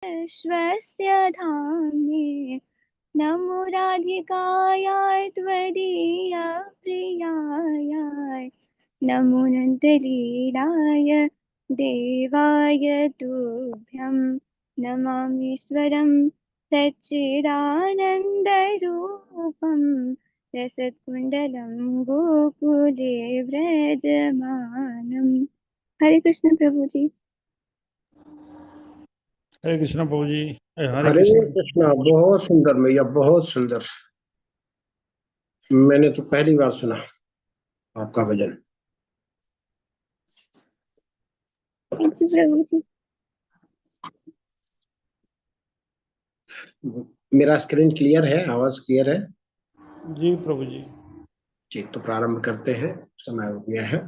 स्वस्य धाम्ने नमो राधिकायाय त्वदीयप्रियाय नमो नन्दलीलाय देवाय तुभ्यं नमामीश्वरं सच्चिदानन्दरूपं रसकुण्डलं गोकुले व्रजमानम्। हरे कृष्ण प्रभु जी। हरे कृष्ण प्रभु जी। हरे हरे कृष्ण। कृष्णा। बहुत सुंदर मैया, बहुत सुंदर। मैंने तो पहली बार सुना आपका भजन। थैंक यू प्रभु जी। मेरा स्क्रीन क्लियर है, आवाज क्लियर है? जी प्रभु जी। जी, तो प्रारंभ करते हैं, समय हो गया है।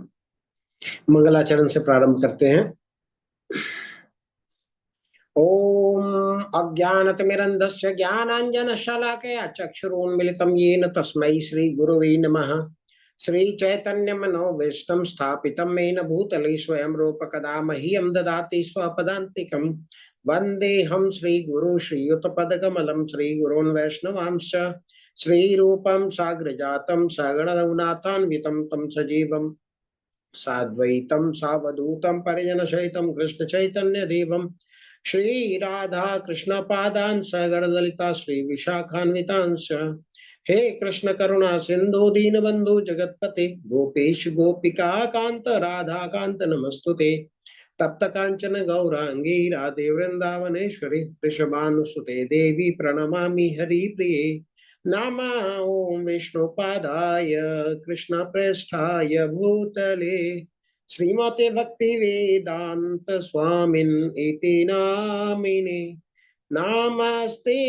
मंगलाचरण से प्रारंभ करते हैं। ओम अज्ञानतिमिरन्धस्य ज्ञानाञ्जनशलाकया चक्षुरुन्मिलितं येन तस्मै श्रीगुरवे नमः। श्रीचैतन्यमनोभीष्टं स्थापितं येन भूतले स्वयं रूपकदा मह्यं ददाति स्वपदान्तिकं। वन्देऽहं श्रीगुरु श्रीयुतपदकमलं श्रीगुरोन् वैष्णवांश्च श्रीरूपं साग्रजातं सगणरघुनाथान्वितं तं सजीवं साद्वैतं सावधूतं परिजनसहितं कृष्णचैतन्यदेवं श्री राधा कृष्ण पादान सगण ललिता श्री विशाखान्वितांश। हे कृष्ण करुणा सिंधु दीन बंधु जगतपते गोपेश गोपिका कांत राधा कांत नमस्तुते। तप्त कांचन गौरांगी राधे वृंदावनेश्वरी वृषभानुसुते देवी प्रणमामि हरिप्रिये। नामा ओम विष्णुपादाय कृष्ण प्रेष्ठाय भूतले श्रीमते भक्ति वेदांत स्वामिन इति नामिने। नमस्ते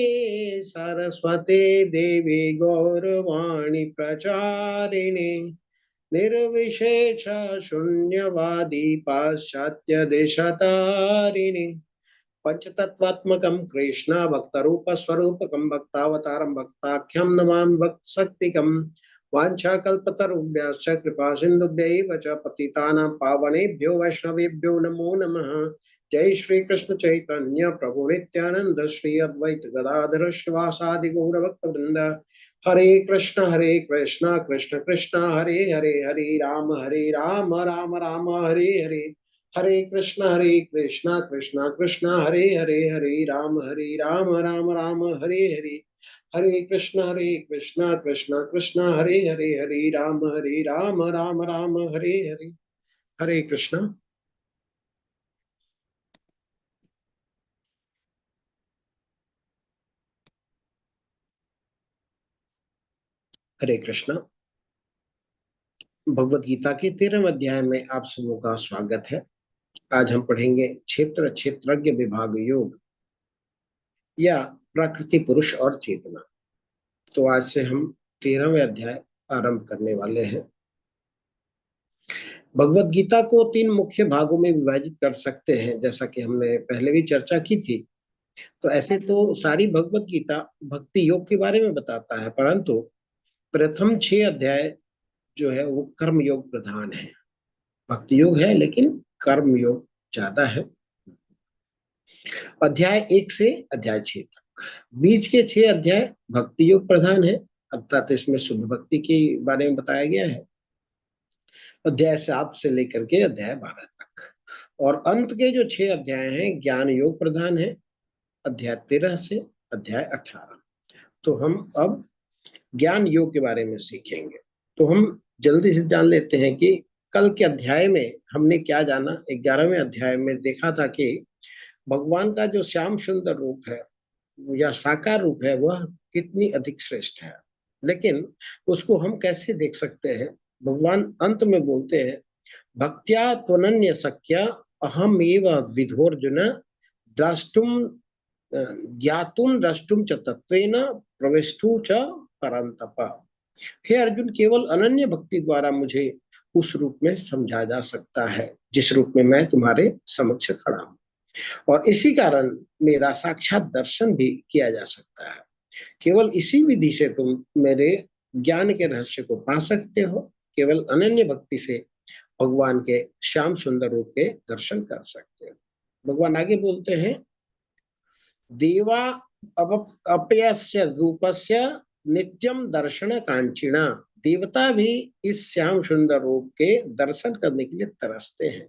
सरस्वते देवी गौरवाणी प्रचारिणे निर्विशेष शून्यवादी पाश्चात्य देशतारिणे पंचतत्वात्मकं कृष्ण भक्तरूप स्वरूपकं भक्तावतारं भक्ताख्यं नमामि भक्तशक्तिकं। वाञ्छाकल्पतरुभ्यश्च कृपा सिन्धुभ्यैव च पतितानां पावनेभ्यो वैष्णवेभ्यो नमो नमः। जय श्री कृष्ण चैतन्य प्रभु नित्यानंद श्री अद्वैत गदाधर श्रीवासादि गौर भक्त वृंद। हरे कृष्ण कृष्ण कृष्ण हरे हरे, हरे राम राम राम हरे हरे। हरे कृष्ण कृष्ण कृष्ण हरे हरे, हरे राम राम राम हरे हरे। हरे कृष्ण कृष्ण कृष्ण हरे हरे, हरे राम राम राम हरे हरे। हरे कृष्ण। हरे कृष्ण। भगवत गीता के 13वें अध्याय में आप सबों का स्वागत है। आज हम पढ़ेंगे क्षेत्र क्षेत्रज्ञ विभाग योग या प्रकृति पुरुष और चेतना। तो आज से हम 13वें अध्याय आरंभ करने वाले हैं। भगवत गीता को 3 मुख्य भागों में विभाजित कर सकते हैं, जैसा कि हमने पहले भी चर्चा की थी। तो ऐसे तो सारी भगवत गीता भक्ति योग के बारे में बताता है, परंतु प्रथम 6 अध्याय जो है वो कर्म योग प्रधान है। भक्ति योग है लेकिन कर्म योग ज्यादा है। अध्याय 1 से अध्याय 6 तक, बीच के 6 अध्याय भक्ति योग प्रधान है, अर्थात इसमें शुद्ध भक्ति के बारे में बताया गया है। अध्याय 7 से लेकर के अध्याय 12 तक, और अंत के जो 6 अध्याय हैं ज्ञान योग प्रधान है, अध्याय 13 से अध्याय 18। तो हम अब ज्ञान योग के बारे में सीखेंगे। तो हम जल्दी से जान लेते हैं कि कल के अध्याय में हमने क्या जाना। 11वें अध्याय में देखा था कि भगवान का जो श्याम सुंदर रूप है या साकार रूप है वह कितनी अधिक श्रेष्ठ है, लेकिन उसको हम कैसे देख सकते हैं। भगवान अंत में बोलते हैं, भक्त्या त्वनन्य सख्या अहम एव विधोर्जुन द्रष्टुम ज्ञातुम द्रष्टुम च तत्वेन प्रविष्टु च परंतप। हे अर्जुन, केवल अनन्य भक्ति द्वारा मुझे उस रूप में समझा जा सकता है जिस रूप में मैं तुम्हारे समक्ष खड़ा हूं, और इसी कारण मेरा साक्षात दर्शन भी किया जा सकता है। केवल इसी विधि से तुम मेरे ज्ञान के रहस्य को पा सकते हो। केवल अनन्य भक्ति से भगवान के श्याम सुंदर रूप के दर्शन कर सकते हो। भगवान आगे बोलते हैं, देवा अपयस्य रूपस्य नित्यम दर्शन कांचिणा। देवता भी इस श्याम सुंदर रूप के दर्शन करने के लिए तरसते हैं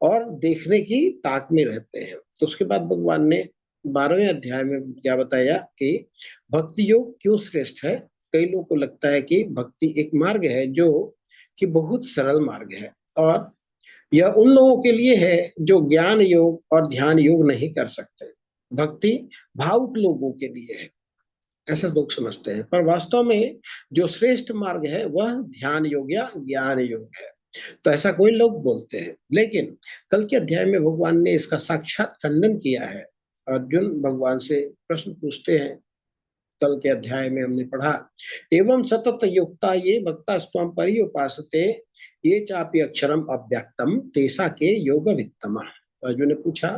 और देखने की ताक में रहते हैं। तो उसके बाद भगवान ने 12वें अध्याय में क्या बताया कि भक्ति योग क्यों श्रेष्ठ है। कई लोगों को लगता है कि भक्ति एक मार्ग है जो कि बहुत सरल मार्ग है और यह उन लोगों के लिए है जो ज्ञान योग और ध्यान योग नहीं कर सकते। भक्ति भावुक लोगों के लिए है, ऐसा लोग समझते हैं, पर वास्तव में जो श्रेष्ठ मार्ग है वह ध्यान योग या ज्ञान योग है। तो ऐसा कोई लोग बोलते हैं, लेकिन कल के अध्याय में भगवान ने इसका साक्षात खंडन किया है। अर्जुन भगवान से प्रश्न पूछते हैं। कल के अध्याय में हमने पढ़ा, एवं सतत युक्ता ये भक्ता स्वम पर्युपासते ये चापि अक्षरम अव्यक्तम तेसा के योग वित्तम। अर्जुन ने पूछा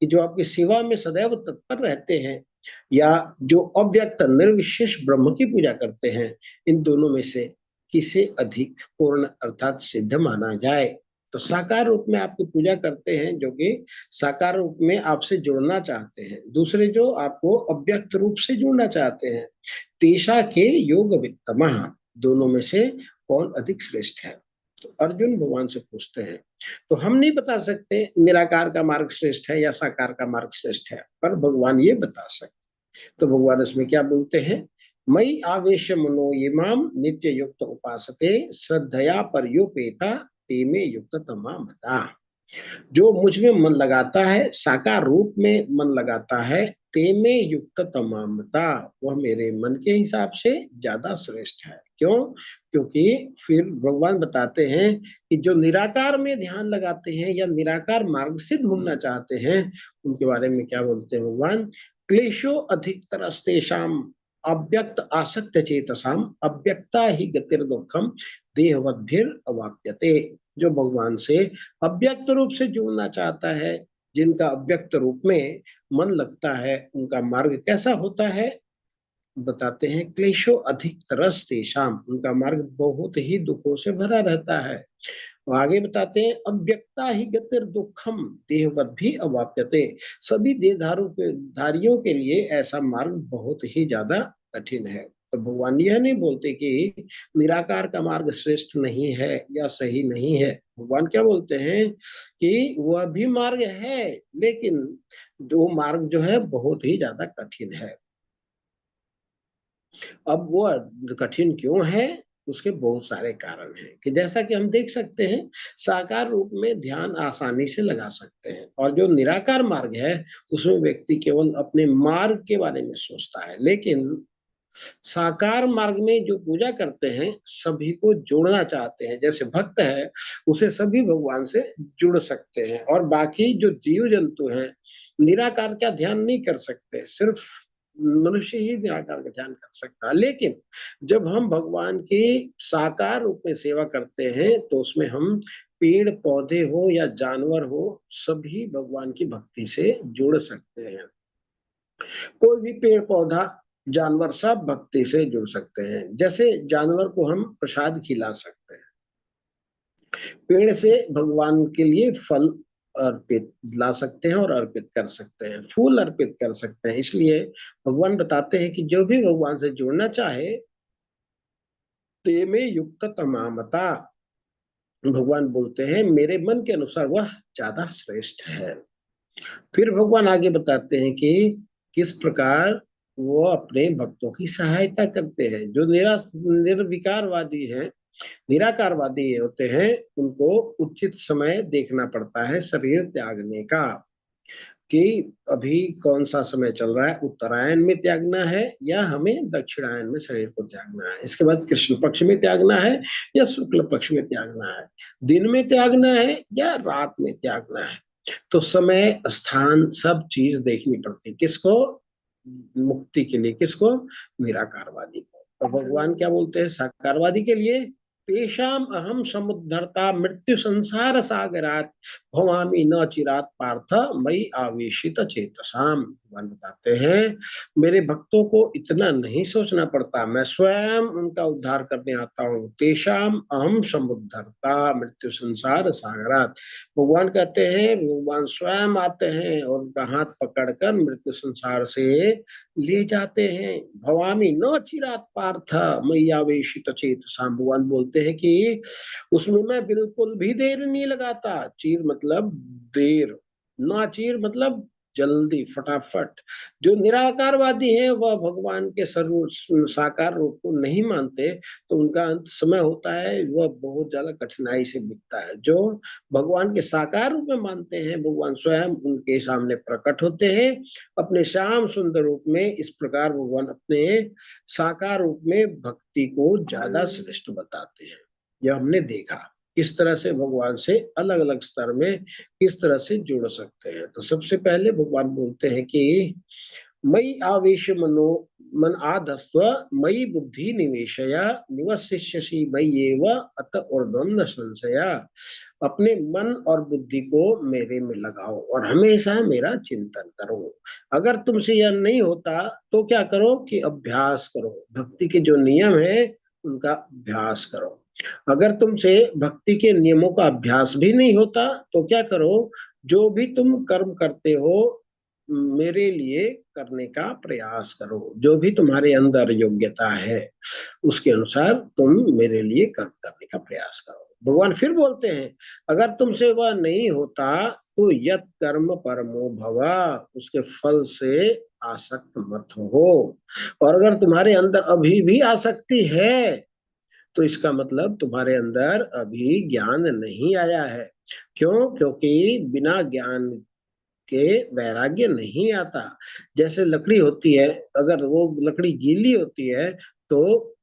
कि जो आपकी सेवा में सदैव तत्पर रहते हैं या जो अव्यक्त निर्विशेष ब्रह्म की पूजा करते हैं, इन दोनों में से किसे अधिक पूर्ण अर्थात सिद्ध माना जाए। तो साकार रूप में आपकी पूजा करते हैं जो कि साकार रूप में आपसे जुड़ना चाहते हैं, दूसरे जो आपको अव्यक्त रूप से जुड़ना चाहते हैं, तेषा के योग वित्तम, दोनों में से कौन अधिक श्रेष्ठ है। तो अर्जुन भगवान से पूछते हैं। तो हम नहीं बता सकते निराकार का मार्ग श्रेष्ठ है या साकार का मार्ग श्रेष्ठ है, पर भगवान ये बता सकते। तो भगवान इसमें क्या बोलते हैं, मई आवेश मनो इमाम नित्य युक्त उपासते श्रद्धया पर्युपेता ते में युक्त तमा मता। जो मुझ में मन लगाता है, साकार रूप में मन लगाता है, ते में युक्त तमामता, वह मेरे मन के हिसाब से ज्यादा श्रेष्ठ है। क्यों? क्योंकि फिर भगवान बताते हैं कि जो निराकार में ध्यान लगाते हैं या निराकार मार्ग से ढूंढना चाहते हैं, उनके बारे में क्या बोलते हैं भगवान, क्लेशो अधिकतरस्तेषाम अव्यक्त आसक्त चेतसाम अव्यक्ता ही गतिर दुखम देहवद्भिर अवाप्यते। जो भगवान से अव्यक्त रूप से जुड़ना चाहता है, जिनका अव्यक्त रूप में मन लगता है, उनका मार्ग कैसा होता है बताते हैं, क्लेशो अधिक तरस तेषाम, उनका मार्ग बहुत ही दुखों से भरा रहता है। और आगे बताते हैं, अव्यक्ता ही गतिर दुखम देहवत भी अवाप्यते, सभी धारियों के लिए ऐसा मार्ग बहुत ही ज्यादा कठिन है। तो भगवान यह नहीं बोलते कि निराकार का मार्ग श्रेष्ठ नहीं है या सही नहीं है। भगवान क्या बोलते हैं कि वह भी मार्ग है, लेकिन दो मार्ग जो है बहुत ही ज्यादा कठिन है। अब वो कठिन क्यों है, उसके बहुत सारे कारण हैं कि जैसा कि हम देख सकते हैं, साकार रूप में ध्यान आसानी से लगा सकते हैं और जो निराकार मार्ग है उसमें व्यक्ति केवल अपने मार्ग के बारे में सोचता है, लेकिन साकार मार्ग में जो पूजा करते हैं सभी को जोड़ना चाहते हैं। जैसे भक्त है उसे सभी भगवान से जुड़ सकते हैं, और बाकी जो जीव जंतु हैं निराकार का ध्यान नहीं कर सकते, सिर्फ मनुष्य ही निराकार का ध्यान कर सकता है। लेकिन जब हम भगवान की साकार रूप में सेवा करते हैं तो उसमें हम पेड़ पौधे हो या जानवर हो, सभी भगवान की भक्ति से जुड़ सकते हैं। कोई भी पेड़ पौधा जानवर सब भक्ति से जुड़ सकते हैं। जैसे जानवर को हम प्रसाद खिला सकते हैं, पेड़ से भगवान के लिए फल अर्पित ला सकते हैं और अर्पित कर सकते हैं, फूल अर्पित कर सकते हैं। इसलिए भगवान बताते हैं कि जो भी भगवान से जुड़ना चाहे ते में युक्त तमामता, भगवान बोलते हैं मेरे मन के अनुसार वह ज्यादा श्रेष्ठ है। फिर भगवान आगे बताते हैं कि किस प्रकार वो अपने भक्तों की सहायता करते हैं। जो निर्विकारवादी हैं, निराकारवादी होते हैं, उनको उचित समय देखना पड़ता है शरीर त्यागने का, कि अभी कौन सा समय चल रहा है, उत्तरायण में त्यागना है या हमें दक्षिणायन में शरीर को त्यागना है, इसके बाद कृष्ण पक्ष में त्यागना है या शुक्ल पक्ष में त्यागना है, दिन में त्यागना है या रात में त्यागना है। तो समय स्थान सब चीज देखनी पड़ती, किसको, मुक्ति के लिए, किसको, निराकारवादी को। तो भगवान क्या बोलते हैं साकारवादी के लिए, तेषाम अहम समुद्धरता मृत्यु संसार सागरात भवामि न चिरात पार्थ मई आवेशित चेतसाम। भगवान बताते हैं मेरे भक्तों को इतना नहीं सोचना पड़ता, मैं स्वयं उनका उद्धार करने आता हूँ। तेषाम अहम समुद्धरता मृत्यु संसार सागरात। भगवान कहते हैं भगवान स्वयं आते हैं और उनका हाथ पकड़कर मृत्यु संसार से ले जाते हैं। भवामी न चिरात पार्थ मैयावेशित चेतसा। भगवान बोलते हैं कि उसमें मैं बिल्कुल भी देर नहीं लगाता। चीर मतलब देर, ना चीर मतलब जल्दी, फटाफट। जो निराकारवादी हैं वह भगवान के सर्व साकार रूप को नहीं मानते, तो उनका अंत समय होता है वह बहुत ज्यादा कठिनाई से बीतता है। जो भगवान के साकार रूप में मानते हैं, भगवान स्वयं उनके सामने प्रकट होते हैं अपने श्याम सुंदर रूप में। इस प्रकार भगवान अपने साकार रूप में भक्ति को ज्यादा श्रेष्ठ बताते हैं। यह हमने देखा किस तरह से भगवान से अलग अलग स्तर में किस तरह से जुड़ सकते हैं। तो सबसे पहले भगवान बोलते हैं कि मई आवेश मनो मन आधस्व मई बुद्धि निवेशया निवसिष्यसि मय्येव अत ऊर्ध्वं न संशया। अपने मन और बुद्धि को मेरे में लगाओ और हमेशा मेरा चिंतन करो। अगर तुमसे यह नहीं होता तो क्या करो कि अभ्यास करो, भक्ति के जो नियम है उनका अभ्यास करो। अगर तुमसे भक्ति के नियमों का अभ्यास भी नहीं होता तो क्या करो, जो भी तुम कर्म करते हो मेरे लिए करने का प्रयास करो। जो भी तुम्हारे अंदर योग्यता है उसके अनुसार तुम मेरे लिए कर्म करने का प्रयास करो। भगवान फिर बोलते हैं अगर तुमसे वह नहीं होता तो यत कर्म परमो भवा, उसके फल से आसक्त मत हो। और अगर तुम्हारे अंदर अभी भी आसक्ति है तो इसका मतलब तुम्हारे अंदर अभी ज्ञान नहीं आया है। क्यों? क्योंकि बिना ज्ञान के वैराग्य नहीं आता। जैसे लकड़ी होती है, अगर वो लकड़ी गीली होती है तो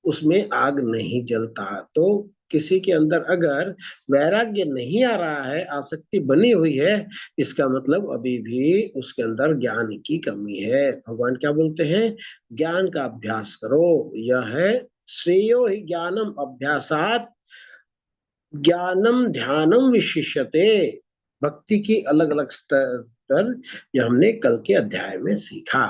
उसमें आग नहीं जलता। तो किसी के अंदर अगर वैराग्य नहीं आ रहा है, आसक्ति बनी हुई है, इसका मतलब अभी भी उसके अंदर ज्ञान की कमी है। भगवान क्या बोलते हैं? ज्ञान का अभ्यास करो। यह है श्रेयो ही ज्ञानम अभ्यासात ज्ञानम ध्यानम विशिष्यते। भक्ति की अलग अलग स्तर यह हमने कल के अध्याय में सीखा।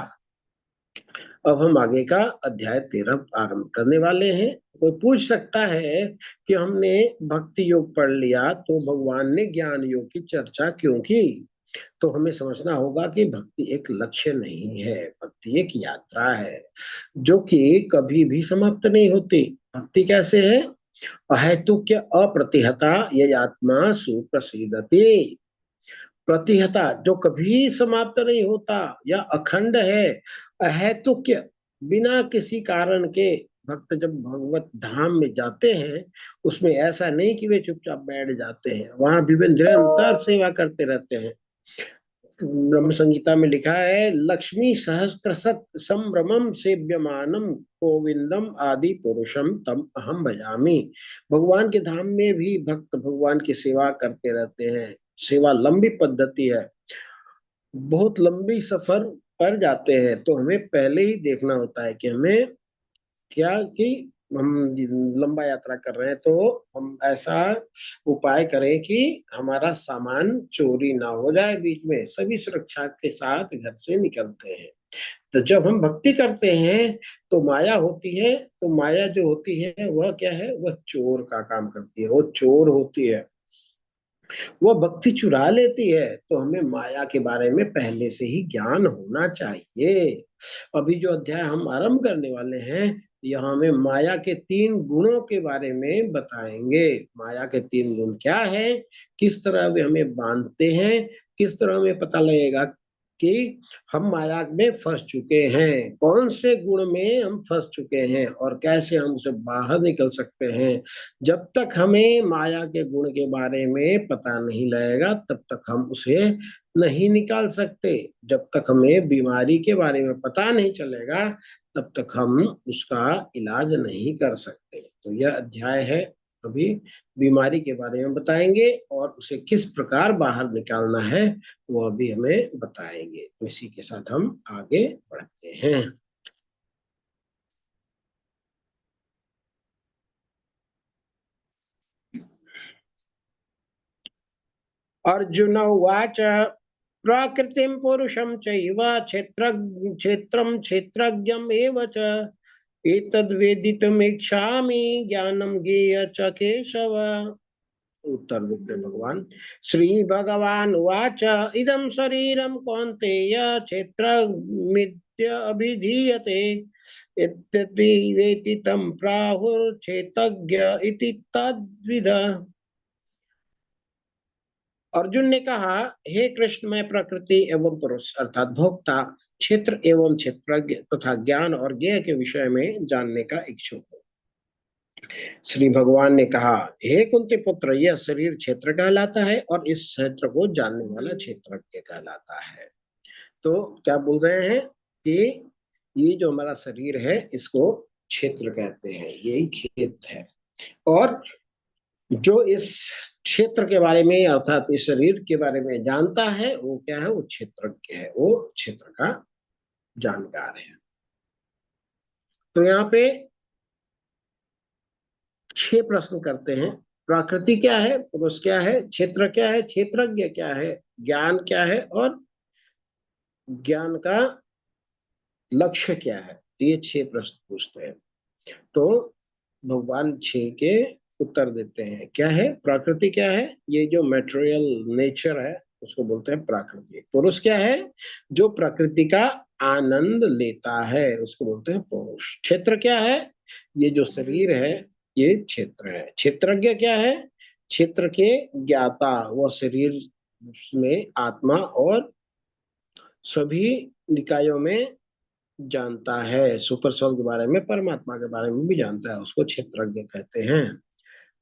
अब हम आगे का अध्याय 13 आरंभ करने वाले हैं। कोई पूछ सकता है कि हमने भक्ति योग पढ़ लिया तो भगवान ने ज्ञान योग की चर्चा क्यों की? तो हमें समझना होगा कि भक्ति एक लक्ष्य नहीं है, भक्ति एक यात्रा है जो कि कभी भी समाप्त नहीं होती। भक्ति कैसे है? अहेतुक्य अप्रतिहता ये आत्मा सुप्रसिद्धति। प्रतिहता जो कभी समाप्त नहीं होता या अखंड है। अहेतुक्य बिना किसी कारण के। भक्त जब भगवत धाम में जाते हैं उसमें ऐसा नहीं कि वे चुपचाप बैठ जाते हैं, वहां भी वे निरंतर सेवा करते रहते हैं। ब्रह्म संगीता में लिखा है लक्ष्मी सहस्त्र सत संभ्रमम सेव्यमानम गोविंदम आदि पुरुषम तम अहम भजामी। भगवान के धाम में भी भक्त भगवान की सेवा करते रहते हैं। सेवा लंबी पद्धति है, बहुत लंबी सफर पर जाते हैं। तो हमें पहले ही देखना होता है कि हमें क्या कि हम लंबा यात्रा कर रहे हैं तो हम ऐसा उपाय करें कि हमारा सामान चोरी ना हो जाए। बीच में सभी सुरक्षा के साथ घर से निकलते हैं। तो जब हम भक्ति करते हैं तो माया होती है, तो माया जो होती है वह क्या है? वह चोर का काम करती है, वो चोर होती है, वो भक्ति चुरा लेती है। तो हमें माया के बारे में पहले से ही ज्ञान होना चाहिए। अभी जो अध्याय हम आरंभ करने वाले हैं यहाँ हमें माया के 3 गुणों के बारे में बताएंगे। माया के 3 गुण क्या है, किस तरह वे हमें बांधते हैं, किस तरह हमें पता लगेगा कि हम माया में फंस चुके हैं, कौन से गुण में हम फंस चुके हैं और कैसे हम उसे बाहर निकल सकते हैं। जब तक हमें माया के गुण के बारे में पता नहीं लगेगा तब तक हम उसे नहीं निकाल सकते। जब तक हमें बीमारी के बारे में पता नहीं चलेगा तब तक हम उसका इलाज नहीं कर सकते। तो यह अध्याय है अभी बीमारी के बारे में बताएंगे और उसे किस प्रकार बाहर निकालना है वो अभी हमें बताएंगे। तो इसी के साथ हम आगे बढ़ते हैं। अर्जुन उवाच प्रकृतिं पुरुषं चैव क्षेत्रं क्षेत्रज्ञम् एव च एतद्वेदितुमिच्छामि ज्ञानं ज्ञेय च केशव। उत्तर देते भगवान। श्री भगवान उवाच इदं शरीरं कौन्तेय क्षेत्रमित्य अभिधीयते यद्यपि वेति तं प्राहुर्क्षेत्रज्ञ इति तद्विदः। अर्जुन ने कहा, हे कृष्ण, मैं प्रकृति एवं पुरुष अर्थात भोक्ता, क्षेत्र एवं क्षेत्रज्ञ तथा ज्ञान और ज्ञेय के विषय में जानने का इच्छुक हूँ। श्री भगवान ने कहा, हे कुंती पुत्र, यह शरीर क्षेत्र कहलाता है और इस क्षेत्र को जानने वाला क्षेत्रज्ञ कहलाता है। तो क्या बोल रहे हैं कि ये जो हमारा शरीर है इसको क्षेत्र कहते हैं, यही खेत है। और जो इस क्षेत्र के बारे में अर्थात इस शरीर के बारे में जानता है वो क्या है, वो क्षेत्रज्ञ है, वो क्षेत्र का जानकार है। तो यहाँ पे 6 प्रश्न करते हैं। प्रकृति क्या है, पुरुष क्या है, क्षेत्र क्या है, क्षेत्रज्ञ क्या है, ज्ञान क्या है और ज्ञान का लक्ष्य क्या है। ये 6 प्रश्न पूछते हैं। तो भगवान 6 के उत्तर देते हैं। क्या है प्रकृति, क्या है, ये जो मटेरियल नेचर है उसको बोलते हैं प्रकृति। पुरुष क्या है, जो प्रकृति का आनंद लेता है उसको बोलते हैं पुरुष। क्षेत्र क्या है, ये जो शरीर है ये क्षेत्र है। क्षेत्रज्ञ क्या है, क्षेत्र के ज्ञाता, वो शरीर में आत्मा और सभी निकायों में जानता है, सुपर सोल के बारे में, परमात्मा के बारे में भी जानता है, उसको क्षेत्रज्ञ कहते हैं।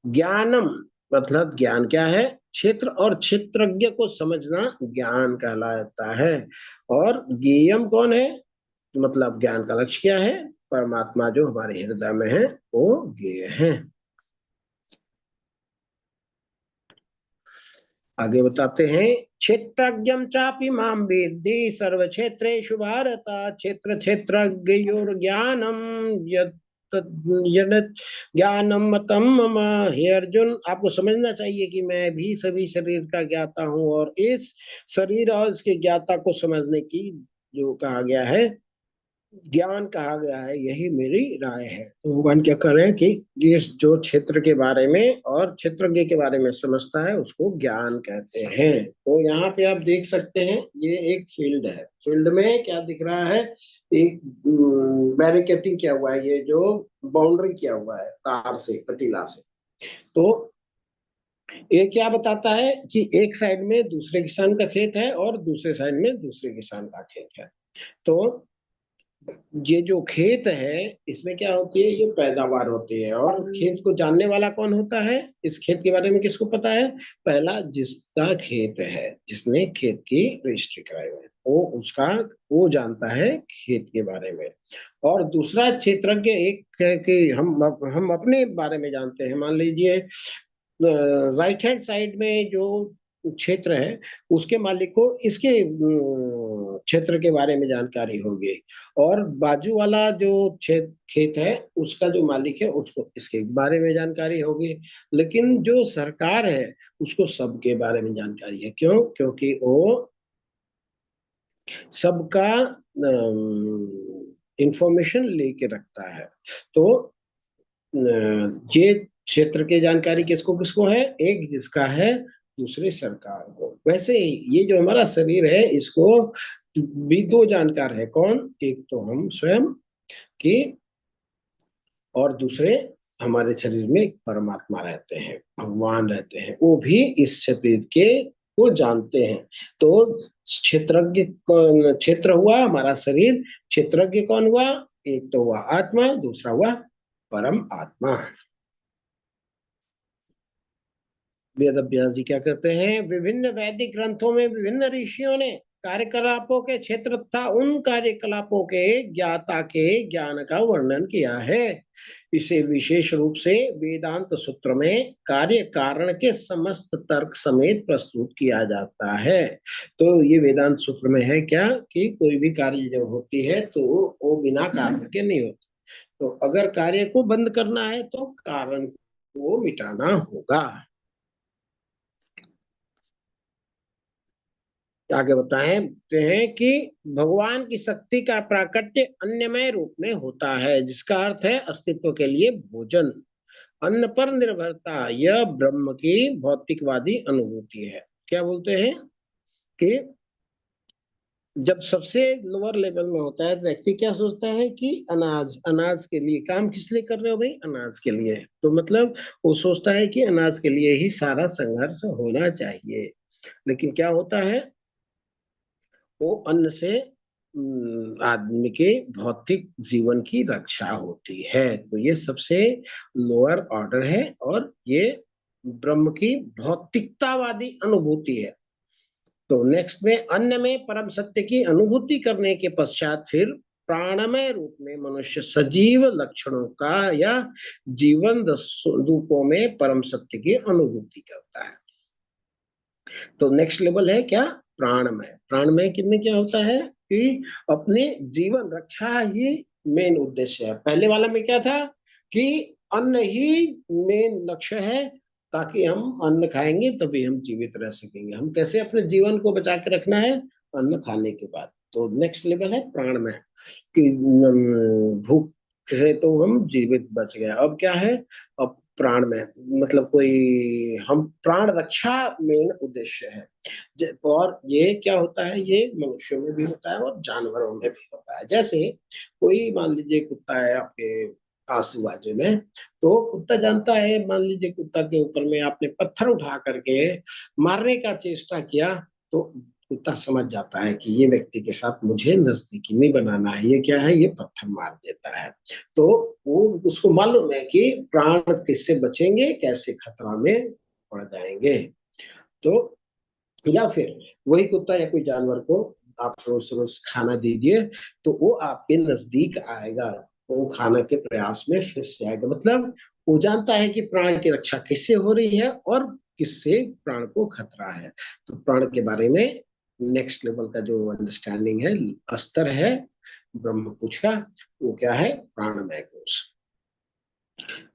ज्ञानम मतलब ज्ञान क्या है, क्षेत्र और क्षेत्रज्ञ को समझना ज्ञान कहलाता है। और ज्ञेयम कौन है, मतलब ज्ञान का लक्ष्य क्या है, परमात्मा जो हमारे हृदय में है वो ज्ञेय है। आगे बताते हैं, क्षेत्रज्ञं चापि मां वेत्ति सर्व क्षेत्रेषु भारत क्षेत्र क्षेत्रज्ञयोर्ज्ञानम यत् ज्ञानम मतम मम। हे अर्जुन, आपको समझना चाहिए कि मैं भी सभी शरीर का ज्ञाता हूँ और इस शरीर और इसके ज्ञाता को समझने की जो कहा गया है, ज्ञान कहा गया है, यही मेरी राय है। तो भगवान क्या कर रहे हैं कि इस जो क्षेत्र के बारे में और क्षेत्रज्ञ के बारे में समझता है उसको ज्ञान कहते हैं। तो यहाँ पे आप देख सकते हैं ये एक फील्ड है। फील्ड में क्या दिख रहा है, एक बैरिकेटिंग किया हुआ है, ये जो बाउंड्री किया हुआ है तार से, कटीला से। तो ये क्या बताता है कि एक साइड में दूसरे किसान का खेत है और दूसरे साइड में दूसरे किसान का खेत है। तो ये जो खेत है इसमें क्या होती है, ये पैदावार होती है। और खेत को जानने वाला कौन होता है, इस खेत के बारे में किसको पता है, पहला जिसका खेत है, जिसने खेत की रजिस्ट्री कराई है वो जानता है खेत के बारे में। और दूसरा क्षेत्रज्ञ एक है कि हम अपने बारे में जानते हैं। मान लीजिए राइट हैंड साइड में जो क्षेत्र है उसके मालिक को इसके क्षेत्र के बारे में जानकारी होगी, और बाजू वाला जो खेत है उसका जो मालिक है उसको इसके बारे में जानकारी होगी। लेकिन जो सरकार है उसको सबके बारे में जानकारी है। क्यों, क्योंकि वो सबका इंफॉर्मेशन लेके रखता है। तो ये क्षेत्र की जानकारी किसको किसको है, एक जिसका है, दूसरे सरकार को। वैसे ही ये जो हमारा शरीर है इसको भी 2 जानकार है। कौन, एक तो हम स्वयं की, और दूसरे हमारे शरीर में परमात्मा रहते हैं, भगवान रहते हैं, वो भी इस शरीर के को जानते हैं। तो क्षेत्रज्ञ क्षेत्र हुआ हमारा शरीर, क्षेत्रज्ञ कौन हुआ, एक तो हुआ आत्मा, दूसरा हुआ परम आत्मा। वेद व्यास जी क्या कहते हैं, विभिन्न वैदिक ग्रंथों में विभिन्न ऋषियों ने कार्यकलापों के क्षेत्र तथा उन कार्यकलापों के ज्ञाता के ज्ञान का वर्णन किया है। इसे विशेष रूप से वेदांत सूत्र में कार्य कारण के समस्त तर्क समेत प्रस्तुत किया जाता है। तो ये वेदांत सूत्र में है क्या कि कोई भी कार्य जब होती है तो वो बिना कारण के नहीं होती। तो अगर कार्य को बंद करना है तो कारण को मिटाना होगा। आगे बताते हैं कि भगवान की शक्ति का प्राकट्य अन्नमय रूप में होता है, जिसका अर्थ है अस्तित्व के लिए भोजन, अन्न पर निर्भरता। यह ब्रह्म की भौतिकवादी अनुभूति है। क्या बोलते हैं कि जब सबसे लोअर लेवल में होता है, व्यक्ति क्या सोचता है कि अनाज, अनाज के लिए काम किस लिए कर रहे हो भाई? अनाज के लिए। तो मतलब वो सोचता है कि अनाज के लिए ही सारा संघर्ष होना चाहिए। लेकिन क्या होता है, वो अन्न से आदमी के भौतिक जीवन की रक्षा होती है। तो ये सबसे लोअर ऑर्डर है और ये ब्रह्म की भौतिकतावादी अनुभूति है। तो नेक्स्ट में अन्न में परम सत्य की अनुभूति करने के पश्चात फिर प्राणमय रूप में मनुष्य सजीव लक्षणों का या जीवन रूपों में परम सत्य की अनुभूति करता है। तो नेक्स्ट लेवल है क्या? प्राणमय। प्राणमय में क्या होता है कि अपने जीवन रक्षा ही मेन उद्देश्य है। पहले वाला में क्या था कि अन्न ही मेन लक्ष्य है, ताकि हम अन्न खाएंगे तभी हम जीवित रह सकेंगे। हम कैसे अपने जीवन को बचा के रखना है? अन्न खाने के बाद। तो नेक्स्ट लेवल है प्राणमय कि भूख से तो हम जीवित बच गए। अब क्या है? अब प्राण में मतलब कोई हम प्राण रक्षा मेन उद्देश्य है। और ये क्या होता है, ये मनुष्यों में भी होता है और जानवरों में भी होता है। जैसे कोई मान लीजिए कुत्ता है आपके आजू बाजू में, तो कुत्ता जानता है, मान लीजिए कुत्ता के ऊपर में आपने पत्थर उठा करके मारने का चेष्टा किया, तो कुत्ता समझ जाता है कि ये व्यक्ति के साथ मुझे नजदीकी नहीं बनाना है, ये क्या है, ये पत्थर मार देता है। तो वो उसको मालूम है कि प्राण किससे बचेंगे, कैसे खतरा में पड़ जाएंगे। तो या फिर वही कुत्ता या कोई जानवर को आप रोज रोज खाना दीजिए, तो वो आपके नजदीक आएगा, वो खाना के प्रयास में फिर से आएगा। मतलब वो जानता है कि प्राण की रक्षा किससे हो रही है और किससे प्राण को खतरा है। तो प्राण के बारे में नेक्स्ट लेवल का जो अंडरस्टैंडिंग है, स्तर है ब्रह्म कुछ का, वो क्या है? प्राणमय कोश।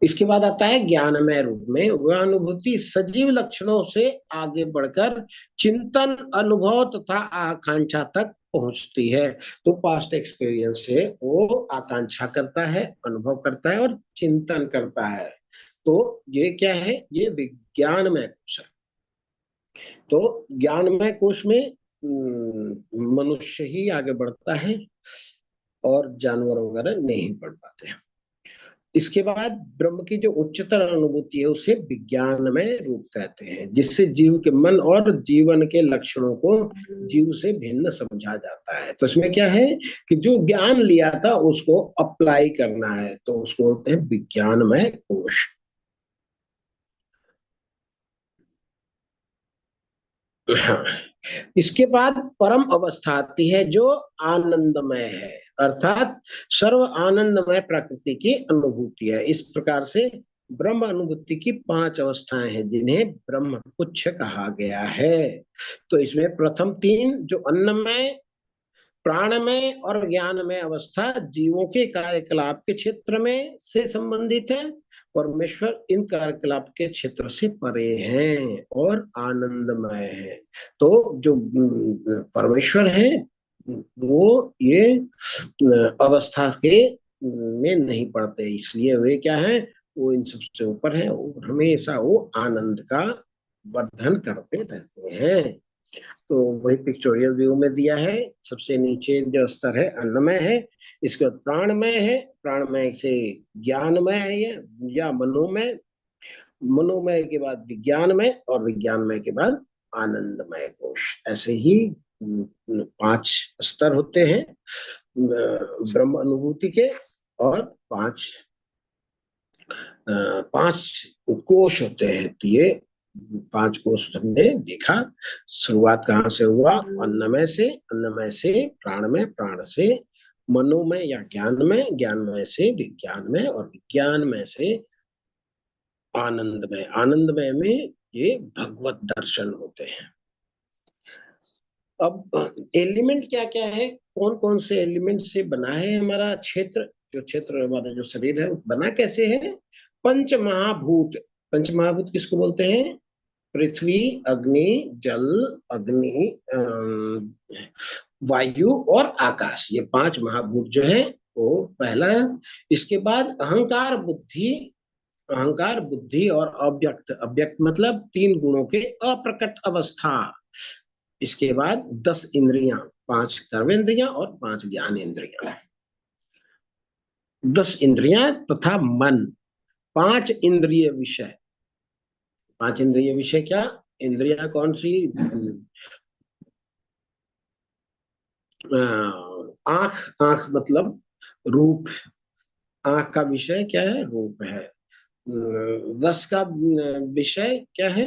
इसके बाद आता है ज्ञानमय रूप में। वह अनुभूति सजीव लक्षणों से आगे बढ़कर चिंतन, अनुभव तथा आकांक्षा तक पहुंचती है। तो पास्ट एक्सपीरियंस से वो आकांक्षा करता है, अनुभव करता है और चिंतन करता है। तो ये क्या है? ये विज्ञानमय कोश है। तो ज्ञानमय कोश में मनुष्य ही आगे बढ़ता है और जानवर वगैरह नहीं बढ़ पाते हैं। इसके बाद ब्रह्म की जो उच्चतर अनुभूति है उसे विज्ञानमय रूप कहते हैं, जिससे जीव के मन और जीवन के लक्षणों को जीव से भिन्न समझा जाता है। तो इसमें क्या है कि जो ज्ञान लिया था उसको अप्लाई करना है, तो उसको बोलते हैं विज्ञानमय कोश। हाँ। इसके बाद परम अवस्था आती है जो आनंदमय है, अर्थात सर्व आनंदमय प्रकृति की अनुभूति है। इस प्रकार से ब्रह्म अनुभूति की 5 अवस्थाएं हैं, जिन्हें ब्रह्म पुच्छ कहा गया है। तो इसमें प्रथम 3 जो अन्नमय, प्राणमय और ज्ञानमय अवस्था जीवों के कार्यकलाप के क्षेत्र में से संबंधित है। परमेश्वर इन कार्यकलाप के क्षेत्र से परे हैं और आनंदमय है। तो जो परमेश्वर है वो ये अवस्था के में नहीं पड़ते, इसलिए वे क्या है, वो इन सबसे ऊपर है और हमेशा वो आनंद का वर्धन करते रहते हैं। तो वही पिक्चोरियल व्यू में दिया है। सबसे नीचे जो स्तर है अन्नमय है, इसके बाद प्राणमय है, प्राणमय से ज्ञानमय है ये या मनोमय, मनोमय के बाद विज्ञानमय और विज्ञानमय के बाद आनंदमय कोश। ऐसे ही 5 स्तर होते हैं ब्रह्म अनुभूति के, और 5 कोश होते हैं। तो ये 5 कोश हमने देखा। शुरुआत कहाँ से हुआ? अन्नमय से, अन्नमय से प्राणमय, प्राण से मनोमय या ज्ञानमय, ज्ञानमय से विज्ञानमय और विज्ञानमय से आनंदमय। आनंदमय में ये भगवत दर्शन होते हैं। अब एलिमेंट क्या क्या है, कौन कौन से एलिमेंट से बना है हमारा क्षेत्र? जो क्षेत्र हमारा जो शरीर है बना कैसे है? पंच महाभूत। पंच महाभूत किसको बोलते हैं? पृथ्वी, अग्नि, जल, अग्नि, वायु और आकाश, ये 5 महाभूत जो है वो पहला है। इसके बाद अहंकार, बुद्धि और अव्यक्त। अव्यक्त मतलब 3 गुणों के अप्रकट अवस्था। इसके बाद 10 इंद्रियां, 5 कर्मेंद्रियां और 5 ज्ञानेंद्रियां। 10 इंद्रियां तथा मन, 5 इंद्रिय विषय। 5 इंद्रिय विषय क्या? इंद्रियां कौन सी? आंख, आंख मतलब रूप। आंख का विषय क्या है? रूप है। रस का विषय क्या है?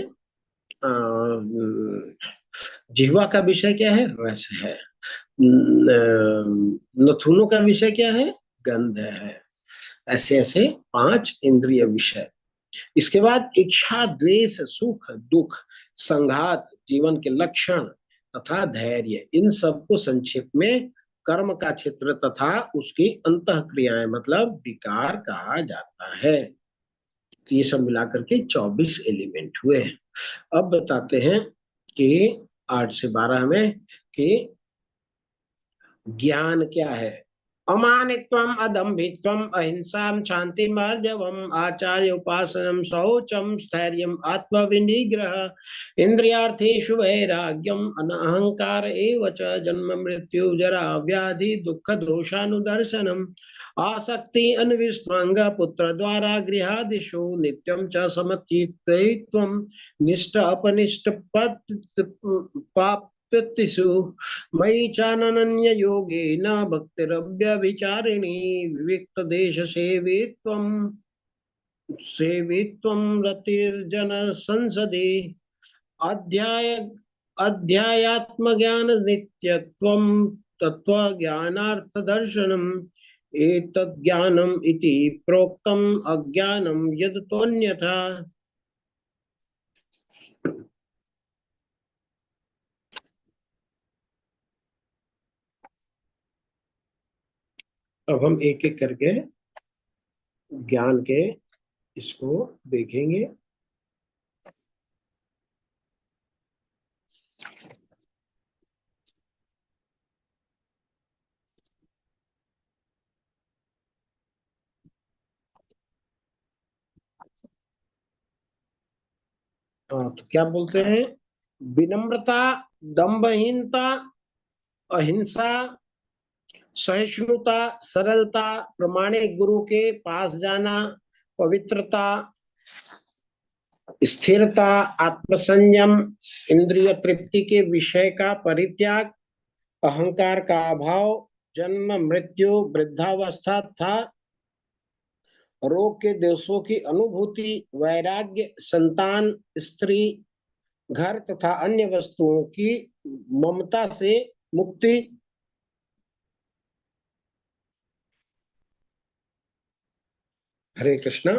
जिह्वा का विषय क्या है? रस है। नथुनों का विषय क्या है? गंध है। ऐसे ऐसे 5 इंद्रिय विषय। इसके बाद इच्छा, द्वेष, सुख, दुख, संघात, जीवन के लक्षण तथा धैर्य, इन सबको संक्षेप में कर्म का क्षेत्र तथा उसकी अंतः क्रियाएं मतलब विकार कहा जाता है। ये सब मिलाकर के 24 एलिमेंट हुए। अब बताते हैं कि 8 से 12 में कि ज्ञान क्या है। अमानित्वम, अदम्भित्वम, अहिंसाम, शांतिमार्जवम, आचार्य उपासनम, शौचम, स्थैर्यम, आत्मविनिग्रह, इंद्रियार्थेषु वैराग्यम, अनहंकार एव च, जन्म मृत्यु जरा व्याधि दुख दोषानुदर्शनम, आसक्ति अनविस्मंग, पुत्र द्वारा गृहादिषु नित्यं च समचित्तत्वं, निष्ठ अपनिष्ठ पाप्यतिषु मयि चानन्य योगेन भक्तिरव्यभिचारिणी, विविक्त देश सेवित्वं रतिर्जन संसदि, अध्याय अध्यायात्म ज्ञान नित्यत्वं, तत्व ज्ञानार्थ दर्शनम्, एतद् ज्ञानम् इति प्रोक्तम्, अज्ञानं यद् तोऽन्यथा। अब हम एक एक करके ज्ञान के इसको देखेंगे। तो क्या बोलते हैं? विनम्रता, दंभहीनता, अहिंसा, सहिष्णुता, सरलता, प्रमाणिक गुरु के पास जाना, पवित्रता, स्थिरता, आत्मसंयम, इंद्रिय तृप्ति के विषय का परित्याग, अहंकार का अभाव, जन्म मृत्यु वृद्धावस्था तथा रोग के दोषों की अनुभूति, वैराग्य, संतान, स्त्री, घर तथा अन्य वस्तुओं की ममता से मुक्ति। हरे कृष्णा।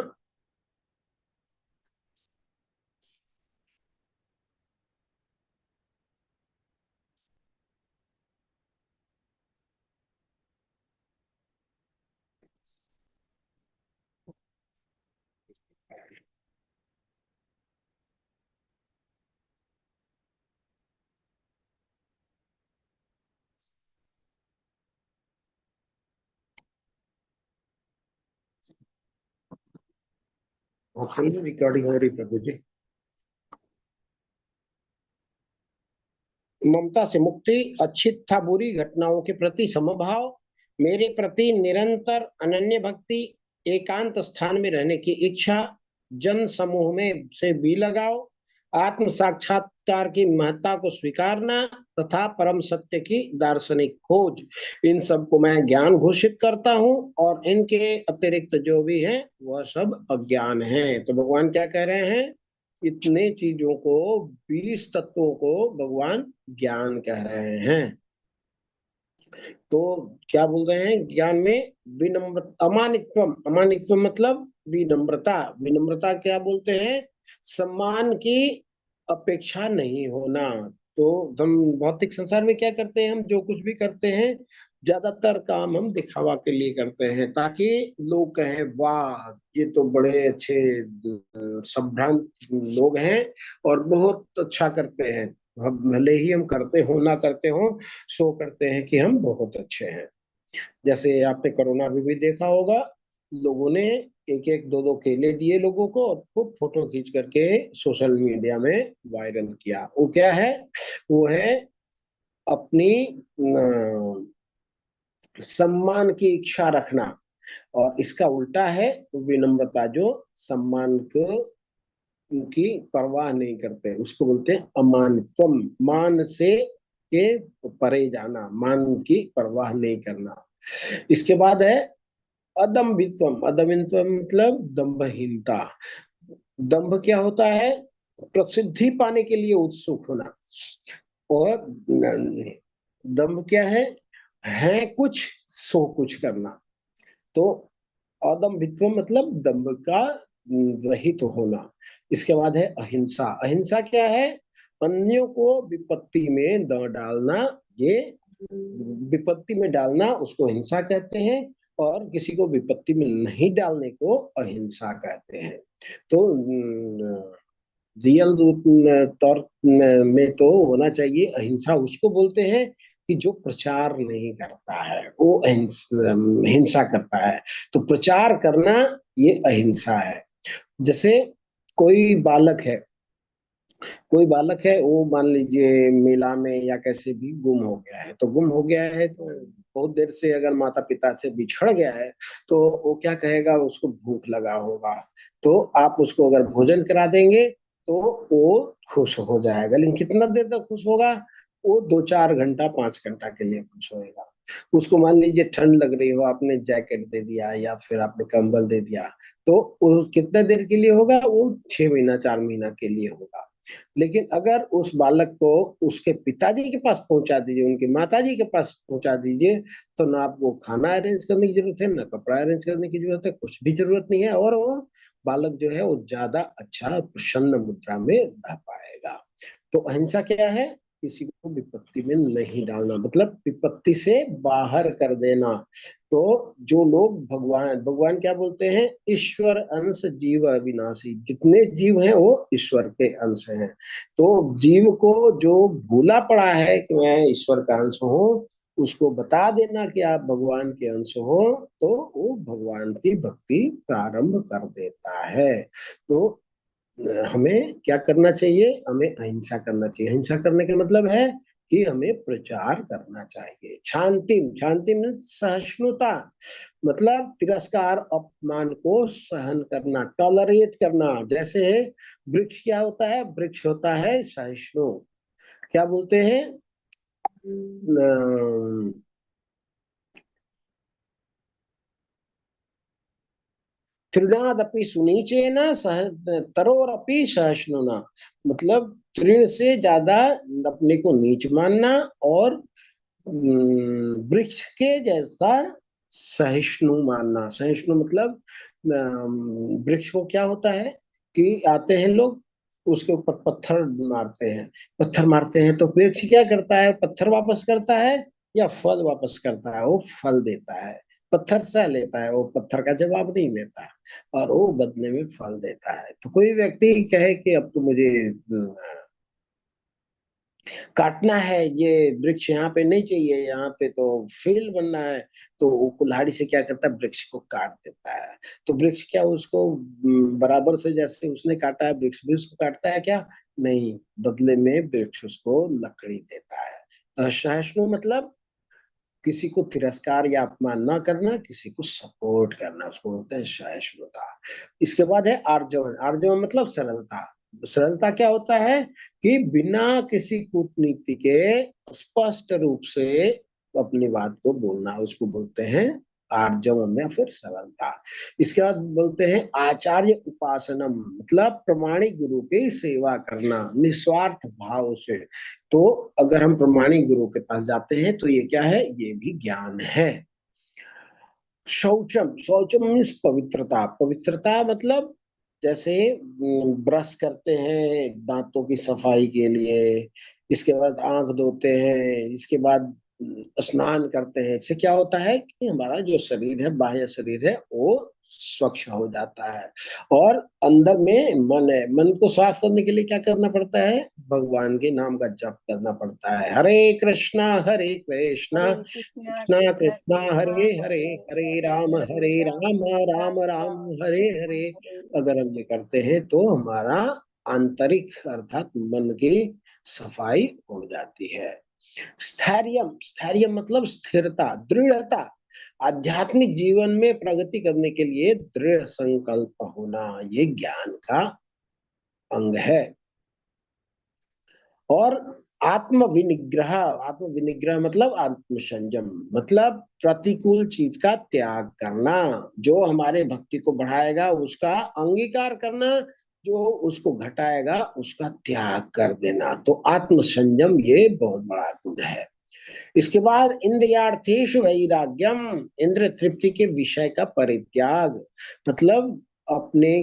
रिकॉर्डिंग हो रही प्रभु जी। ममता से मुक्ति, अच्छी था बुरी घटनाओं के प्रति समभाव, मेरे प्रति निरंतर अनन्य भक्ति, एकांत स्थान में रहने की इच्छा, जन समूह में से भी लगाव, आत्म साक्षात्कार की महत्ता को स्वीकारना तथा परम सत्य की दार्शनिक खोज, इन सब को मैं ज्ञान घोषित करता हूं और इनके अतिरिक्त जो भी है वह सब अज्ञान है। तो भगवान क्या कह रहे हैं? इतने चीजों को, 20 तत्वों को भगवान ज्ञान कह रहे हैं। तो क्या बोल रहे हैं ज्ञान में? विनम्र, अमानित्वम, अमानित्वम मतलब विनम्रता। विनम्रता क्या बोलते हैं? सम्मान की अपेक्षा नहीं होना। तो हम भौतिक संसार में क्या करते हैं? हम जो कुछ भी करते हैं ज्यादातर काम हम दिखावा के लिए करते हैं, ताकि लोग कहें वाह ये तो बड़े अच्छे संभ्रांत लोग हैं और बहुत अच्छा करते हैं। हम भले ही हम करते हो ना करते हो, शो करते हैं कि हम बहुत अच्छे हैं। जैसे आपने कोरोना में भी देखा होगा, लोगों ने एक एक दो दो केले दिए लोगों को और खूब फोटो खींच करके सोशल मीडिया में वायरल किया। वो क्या है? वो है अपनी सम्मान की इच्छा रखना, और इसका उल्टा है विनम्रता, जो सम्मान को की परवाह नहीं करते, उसको बोलते हैं अमानित्वम। मान से के परे जाना, मान की परवाह नहीं करना। इसके बाद है अदम्भित्वम। अदम्भित्वम मतलब दंभहीनता। दंभ क्या होता है? प्रसिद्धि पाने के लिए उत्सुक होना। और दंभ क्या है कुछ सो कुछ करना। तो अदम्भित्व मतलब दंभ का रहित होना। इसके बाद है अहिंसा। अहिंसा क्या है? अन्यों को विपत्ति में न डालना। ये विपत्ति में डालना उसको हिंसा कहते हैं, और किसी को विपत्ति में नहीं डालने को अहिंसा कहते हैं। तो रियल रूप तौर में तो होना चाहिए अहिंसा। उसको बोलते हैं कि जो प्रचार नहीं करता है वो हिंसा करता है। तो प्रचार करना ये अहिंसा है। जैसे कोई बालक है, कोई बालक है, वो मान लीजिए मेला में या कैसे भी गुम हो गया है। तो गुम हो गया है तो बहुत देर से अगर माता पिता से बिछड़ गया है, तो वो क्या कहेगा? उसको भूख लगा होगा, तो आप उसको अगर भोजन करा देंगे तो वो खुश हो जाएगा। लेकिन कितना देर तक खुश होगा? वो 2-4 घंटा 5 घंटा के लिए खुश होएगा। उसको मान लीजिए ठंड लग रही हो, आपने जैकेट दे दिया या फिर आपने कंबल दे दिया, तो वो कितना देर के लिए होगा? वो 6 महीना 4 महीना के लिए होगा। लेकिन अगर उस बालक को उसके पिताजी के पास पहुंचा दीजिए, उनकी माताजी के पास पहुंचा दीजिए, तो ना आपको खाना अरेंज करने की जरूरत है, ना कपड़ा अरेंज करने की जरूरत है, कुछ भी जरूरत नहीं है, और वो बालक जो है वो ज्यादा अच्छा प्रसन्न मुद्रा में रह पाएगा। तो अहिंसा क्या है? किसी को विपत्ति में नहीं डालना, मतलब विपत्ति से बाहर कर देना। तो जो लोग भगवान भगवान क्या बोलते हैं? ईश्वर अंश जीव अविनाशी। जितने जीव हैं वो ईश्वर के अंश हैं। तो जीव को जो भूला पड़ा है कि मैं ईश्वर का अंश हूँ, उसको बता देना कि आप भगवान के अंश हो, तो वो भगवान की भक्ति प्रारंभ कर देता है। तो हमें क्या करना चाहिए? हमें अहिंसा करना चाहिए। अहिंसा करने का मतलब है कि हमें प्रचार करना चाहिए। शांति, शांति में सहिष्णुता, मतलब तिरस्कार अपमान को सहन करना, टॉलरेट करना। जैसे वृक्ष क्या होता है? वृक्ष होता है सहिष्णु। क्या बोलते हैं? तृणादपि सुनीचेन सह तरोरपि सहिष्णुना। मतलब तृण से ज्यादा अपने को नीच मानना, और वृक्ष के जैसा सहिष्णु मानना। सहिष्णु मतलब वृक्ष को क्या होता है कि आते हैं लोग, उसके ऊपर पत्थर मारते हैं। पत्थर मारते हैं तो वृक्ष क्या करता है? पत्थर वापस करता है या फल वापस करता है? वो फल देता है। पत्थर सह लेता है, वो पत्थर का जवाब नहीं देता है, और वो बदले में फल देता है। तो कोई व्यक्ति कहे कि अब तो मुझे काटना है, ये वृक्ष यहाँ पे नहीं चाहिए, यहाँ पे तो फील्ड बनना है, तो वो कुल्हाड़ी से क्या करता है? वृक्ष को काट देता है। तो वृक्ष क्या उसको बराबर से जैसे उसने काटा है, वृक्ष भी उसको काटता है क्या? नहीं, बदले में वृक्ष उसको लकड़ी देता है। सहिष्णु मतलब किसी को तिरस्कार या अपमान ना करना, किसी को सपोर्ट करना, उसको बोलते हैं सहिष्णुता। इसके बाद है आर्जवन। आर्जवन मतलब सरलता। सरलता क्या होता है? कि बिना किसी कूटनीति के स्पष्ट रूप से अपनी बात को बोलना, उसको बोलते हैं आर्जवम या फिर सरलता। इसके बाद बोलते हैं आचार्य उपासनम, मतलब प्रमाणिक गुरु की सेवा करना निस्वार्थ भाव से। तो अगर हम प्रमाणिक गुरु के पास जाते हैं तो ये क्या है? ये भी ज्ञान है। शौचम, शौचम मीन्स पवित्रता। पवित्रता मतलब जैसे ब्रश करते हैं दांतों की सफाई के लिए, इसके बाद आंख धोते हैं, इसके बाद स्नान करते हैं, इससे क्या होता है कि हमारा जो शरीर है, बाह्य शरीर है, वो स्वच्छ हो जाता है। और अंदर में मन है, मन को साफ करने के लिए क्या करना पड़ता है? भगवान के नाम का जप करना पड़ता है। हरे कृष्णा हरे कृष्णा हरे कृष्णा कृष्णा कृष्णा कृष्णा कृष्णा हरे हरे, हरे हरे हरे राम राम राम राम राम हरे राम हरे। हरे अगर हम ये करते हैं तो हमारा आंतरिक अर्थात मन की सफाई हो जाती है। स्थैर्यम, स्थैर्य मतलब स्थिरता, दृढ़ता। आध्यात्मिक जीवन में प्रगति करने के लिए दृढ़ संकल्प होना, ये ज्ञान का अंग है। और आत्म विनिग्रह, आत्म विनिग्रह मतलब आत्म संयम, मतलब प्रतिकूल चीज का त्याग करना। जो हमारे भक्ति को बढ़ाएगा उसका अंगीकार करना, जो उसको घटाएगा उसका त्याग कर देना। तो आत्म संयम ये बहुत बड़ा गुण है। इसके बाद इंद्रियार्थेषु वैराग्यम, इंद्र तृप्ति के विषय का परित्याग, मतलब अपने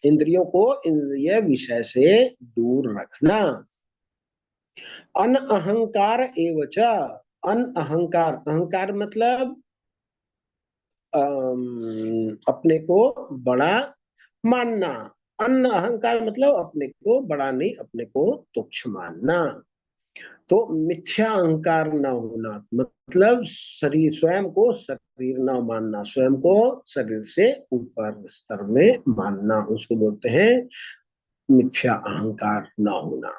इंद्रियों को इंद्रिय विषय से दूर रखना। अन अहंकार एवच, अन अहंकार, अहंकार मतलब अपने को बड़ा मानना। अन अहंकार मतलब अपने को बड़ा नहीं, अपने को तुच्छ मानना। तो मिथ्या अहंकार न होना मतलब शरीर, स्वयं को शरीर न मानना, स्वयं को शरीर से ऊपर स्तर में मानना, उसको बोलते हैं मिथ्या अहंकार न होना।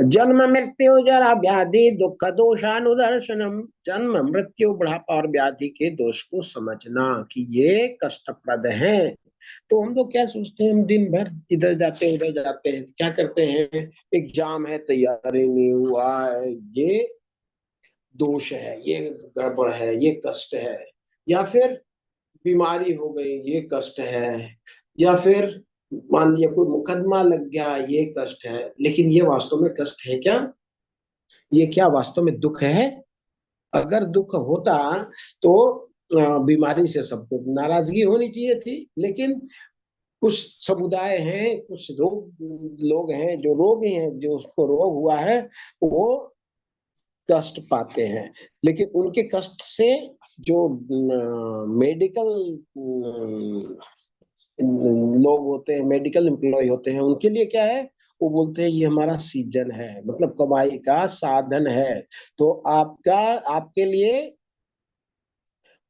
जन्म मृत्यु जरा व्याधि दुख दोषानुदर्शनम, जन्म मृत्यु बुढ़ापा और व्याधि के दोष को समझना कि ये कष्टप्रद है। तो हम लोग क्या सोचते हैं, हम दिन भर इधर जाते हैं उधर जाते हैं, क्या करते हैं, एग्जाम है तैयारी नहीं हुआ है, ये दोष है, ये गड़बड़ है, ये कष्ट है। या फिर बीमारी हो गई, ये कष्ट है। या फिर मान लिया कोई मुकदमा लग गया, ये कष्ट है। लेकिन ये वास्तव में कष्ट है क्या? ये क्या वास्तव में दुख है? अगर दुख होता तो बीमारी से सबको नाराजगी होनी चाहिए थी। लेकिन कुछ समुदाय हैं, कुछ लोग हैं जो रोगी हैं, जो उसको रोग हुआ है, वो कष्ट पाते हैं। लेकिन उनके कष्ट से जो मेडिकल लोग होते हैं, मेडिकल एम्प्लॉय होते हैं, उनके लिए क्या है, वो बोलते हैं ये हमारा सीजन है, मतलब कमाई का साधन है। तो आपका, आपके लिए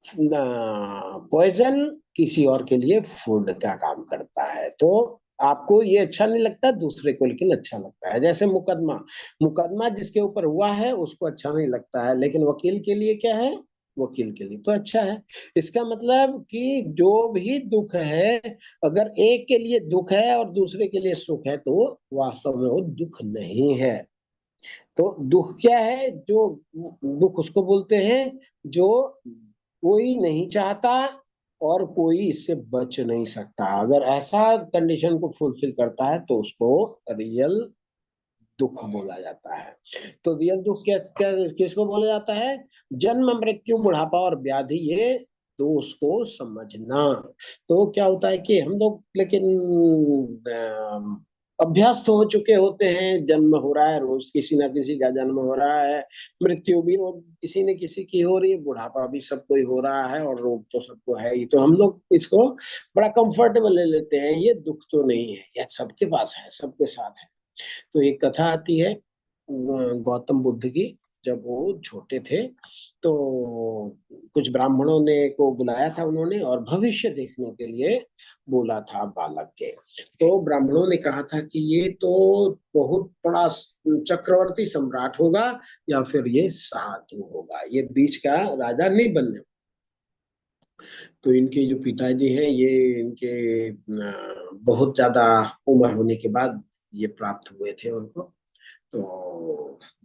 पॉइजन किसी और के लिए फूड का काम करता है। तो आपको ये अच्छा नहीं लगता, दूसरे को लेकिन अच्छा लगता है। जैसे मुकदमा, मुकदमा जिसके ऊपर हुआ है उसको अच्छा नहीं लगता है, लेकिन वकील के लिए क्या है, वकील के लिए तो अच्छा है। इसका मतलब कि जो भी दुख है, अगर एक के लिए दुख है और दूसरे के लिए सुख है, तो वास्तव में वो दुख नहीं है। तो दुख क्या है? जो दुख उसको बोलते हैं जो कोई नहीं चाहता और कोई इससे बच नहीं सकता। अगर ऐसा कंडीशन को फुलफिल करता है तो उसको रियल दुख बोला जाता है। तो रियल दुख क्या, क्या किसको बोला जाता है? जन्म मृत्यु बुढ़ापा और व्याधि, ये दोष को समझना। तो क्या होता है कि हम लोग लेकिन अभ्यस्त हो चुके होते हैं, जन्म हो रहा है रोज, किसी ना किसी का जन्म हो रहा है, मृत्यु भी रोज किसी न किसी की हो रही है, बुढ़ापा भी सबको ही हो रहा है, और रोग तो सबको है ही। तो हम लोग इसको बड़ा कंफर्टेबल ले लेते हैं, ये दुख तो नहीं है, ये सबके पास है, सबके साथ है। तो एक कथा आती है गौतम बुद्ध की। जब वो छोटे थे तो कुछ ब्राह्मणों ने को बुलाया था उन्होंने, और भविष्य देखने के लिए बोला था बालक के। तो ब्राह्मणों ने कहा था कि ये तो बहुत बड़ा चक्रवर्ती सम्राट होगा, या फिर ये साधु होगा, ये बीच का राजा नहीं बनने। तो इनके जो पिताजी हैं, ये इनके बहुत ज्यादा उम्र होने के बाद ये प्राप्त हुए थे उनको। तो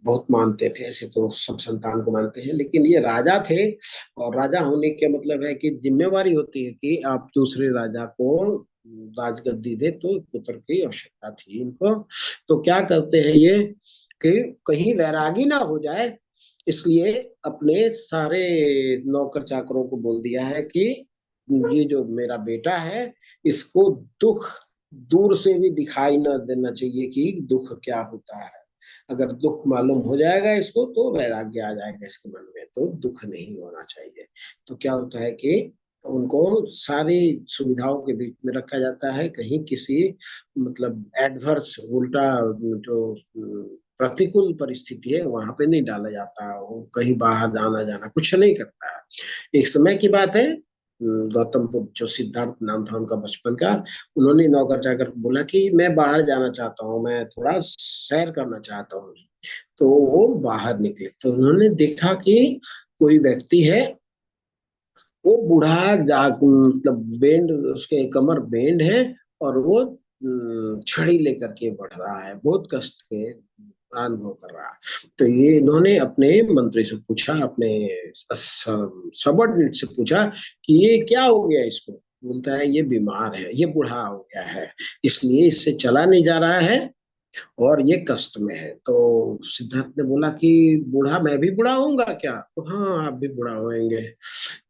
बहुत मानते थे, ऐसे तो सब संतान को मानते हैं, लेकिन ये राजा थे। और राजा होने के मतलब है कि जिम्मेवारी होती है कि आप दूसरे राजा को राजगद्दी दे, तो पुत्र की आवश्यकता थी इनको। तो क्या करते हैं ये कि कहीं वैरागी ना हो जाए, इसलिए अपने सारे नौकर चाकरों को बोल दिया है कि ये जो मेरा बेटा है, इसको दुख दूर से भी दिखाई न देना चाहिए कि दुख क्या होता है। अगर दुख मालूम हो जाएगा इसको तो वैराग्य आ जाएगा इसके मन में, तो दुख नहीं होना चाहिए। तो क्या होता है कि उनको सारी सुविधाओं के बीच में रखा जाता है, कहीं किसी मतलब एडवर्स उल्टा जो प्रतिकूल परिस्थिति है वहां पे नहीं डाला जाता, वो कहीं बाहर आना जाना कुछ नहीं करता है। एक समय की बात है, गौतम बुद्ध, जो सिद्धार्थ नाम था उनका बचपन का, उन्होंने नौकर चाकर को बोला कि मैं बाहर जाना चाहता हूँ, मैं थोड़ा सैर करना चाहता हूँ। तो वो बाहर निकले तो उन्होंने देखा कि कोई व्यक्ति है, वो बूढ़ा मतलब बेंड, उसके कमर बेंड है और वो छड़ी लेकर के बढ़ रहा है, बहुत कष्ट के अनुभव कर रहा है। तो ये इन्होंने अपने मंत्री से पूछा, अपने सबॉर्डिनेट से पूछा कि ये क्या हो गया इसको। बोलता है ये बीमार है, ये बूढ़ा हो गया है, इसलिए इससे चला नहीं जा रहा है और ये कष्ट में है। तो सिद्धार्थ ने बोला कि बूढ़ा, मैं भी बूढ़ा होऊंगा क्या? तो हाँ, आप भी बूढ़ा होएंगे।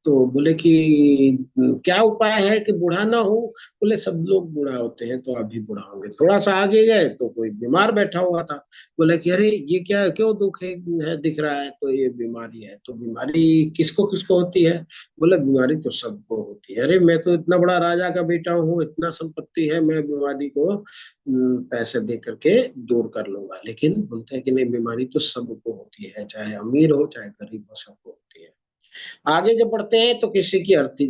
तो बोले कि क्या उपाय है कि बूढ़ा ना हो? बोले सब लोग बूढ़ा होते हैं तो आप भी बूढ़ा होंगे। थोड़ा सा आगे गए तो कोई बीमार बैठा हुआ था। बोले कि अरे ये क्या, क्यों दुख है दिख रहा है? तो ये बीमारी है। तो बीमारी किसको किसको होती है? बोले बीमारी तो सबको होती है। अरे मैं तो इतना बड़ा राजा का बेटा हूँ, इतना संपत्ति है, मैं बीमारी को पैसे दे करके दूर कर लूंगा। लेकिन बोलते हैं कि नहीं, बीमारी तो सबको होती है, चाहे अमीर हो चाहे गरीब हो, सबको होती है। आगे जब बढ़ते हैं तो किसी की अर्थी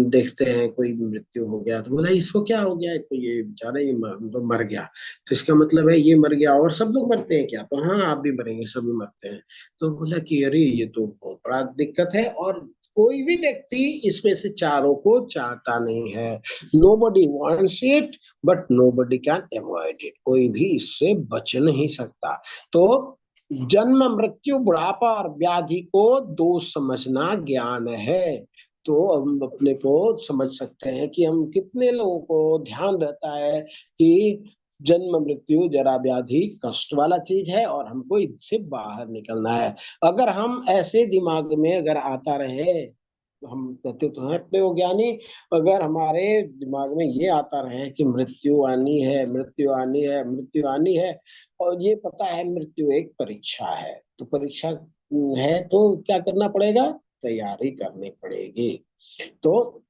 देखते हैं, कोई मृत्यु हो गया तो बोला इसको क्या हो गया, तो ये बेचारा ये मर गया। तो इसका मतलब है ये मर गया और सब लोग मरते हैं क्या? तो हाँ, आप भी मरेंगे, सभी मरते हैं। तो बोला कि अरे ये तो बहुत बड़ा दिक्कत है, और कोई भी व्यक्ति इसमें से चारों को चाहता नहीं है। Nobody wants it but nobody can avoid it, कोई भी इससे बच नहीं सकता। तो जन्म, मृत्यु, बुढ़ापा और व्याधि को दोष समझना ज्ञान है। तो हम अपने को समझ सकते हैं कि हम कितने लोगों को ध्यान रहता है कि जन्म, मृत्यु, जरा, व्याधि कष्ट वाला चीज है और हमको इससे बाहर निकलना है। अगर हम ऐसे दिमाग में अगर आता रहे, तो हम कहते तो हैं अपने वो ज्ञानी, अगर हमारे दिमाग में ये आता रहे कि मृत्यु आनी है, मृत्यु आनी है, मृत्यु आनी है, और ये पता है मृत्यु एक परीक्षा है, तो परीक्षा है तो क्या करना पड़ेगा? तैयारी करनी पड़ेगी। तो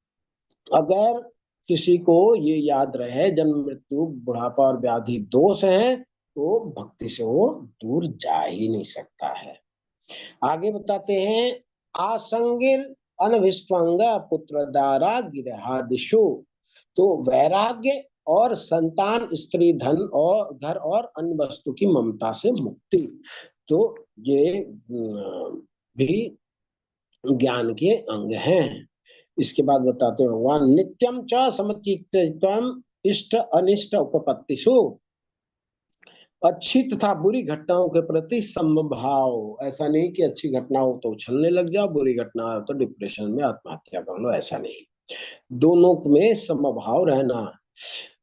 अगर किसी को ये याद रहे जन्म, मृत्यु, बुढ़ापा और व्याधि दोष है, तो भक्ति से वो दूर जा ही नहीं सकता है। आगे बताते हैं, आसंगिर अनभिष्वंग पुत्र दारा गिरहादिशु। तो वैराग्य और संतान, स्त्री, धन और घर और अन्य वस्तु की ममता से मुक्ति, तो ये भी ज्ञान के अंग हैं। इसके बाद बताते हैं भगवान, नित्यम च समचित्तम इष्ट अनिष्ट उपपत्तिषु। अच्छी तथा बुरी घटनाओं के प्रति समभाव, ऐसा नहीं कि अच्छी घटना हो तो उछलने लग जाओ, बुरी घटना हो तो डिप्रेशन में आत्महत्या कर लो, ऐसा नहीं। दोनों में समभाव रहना।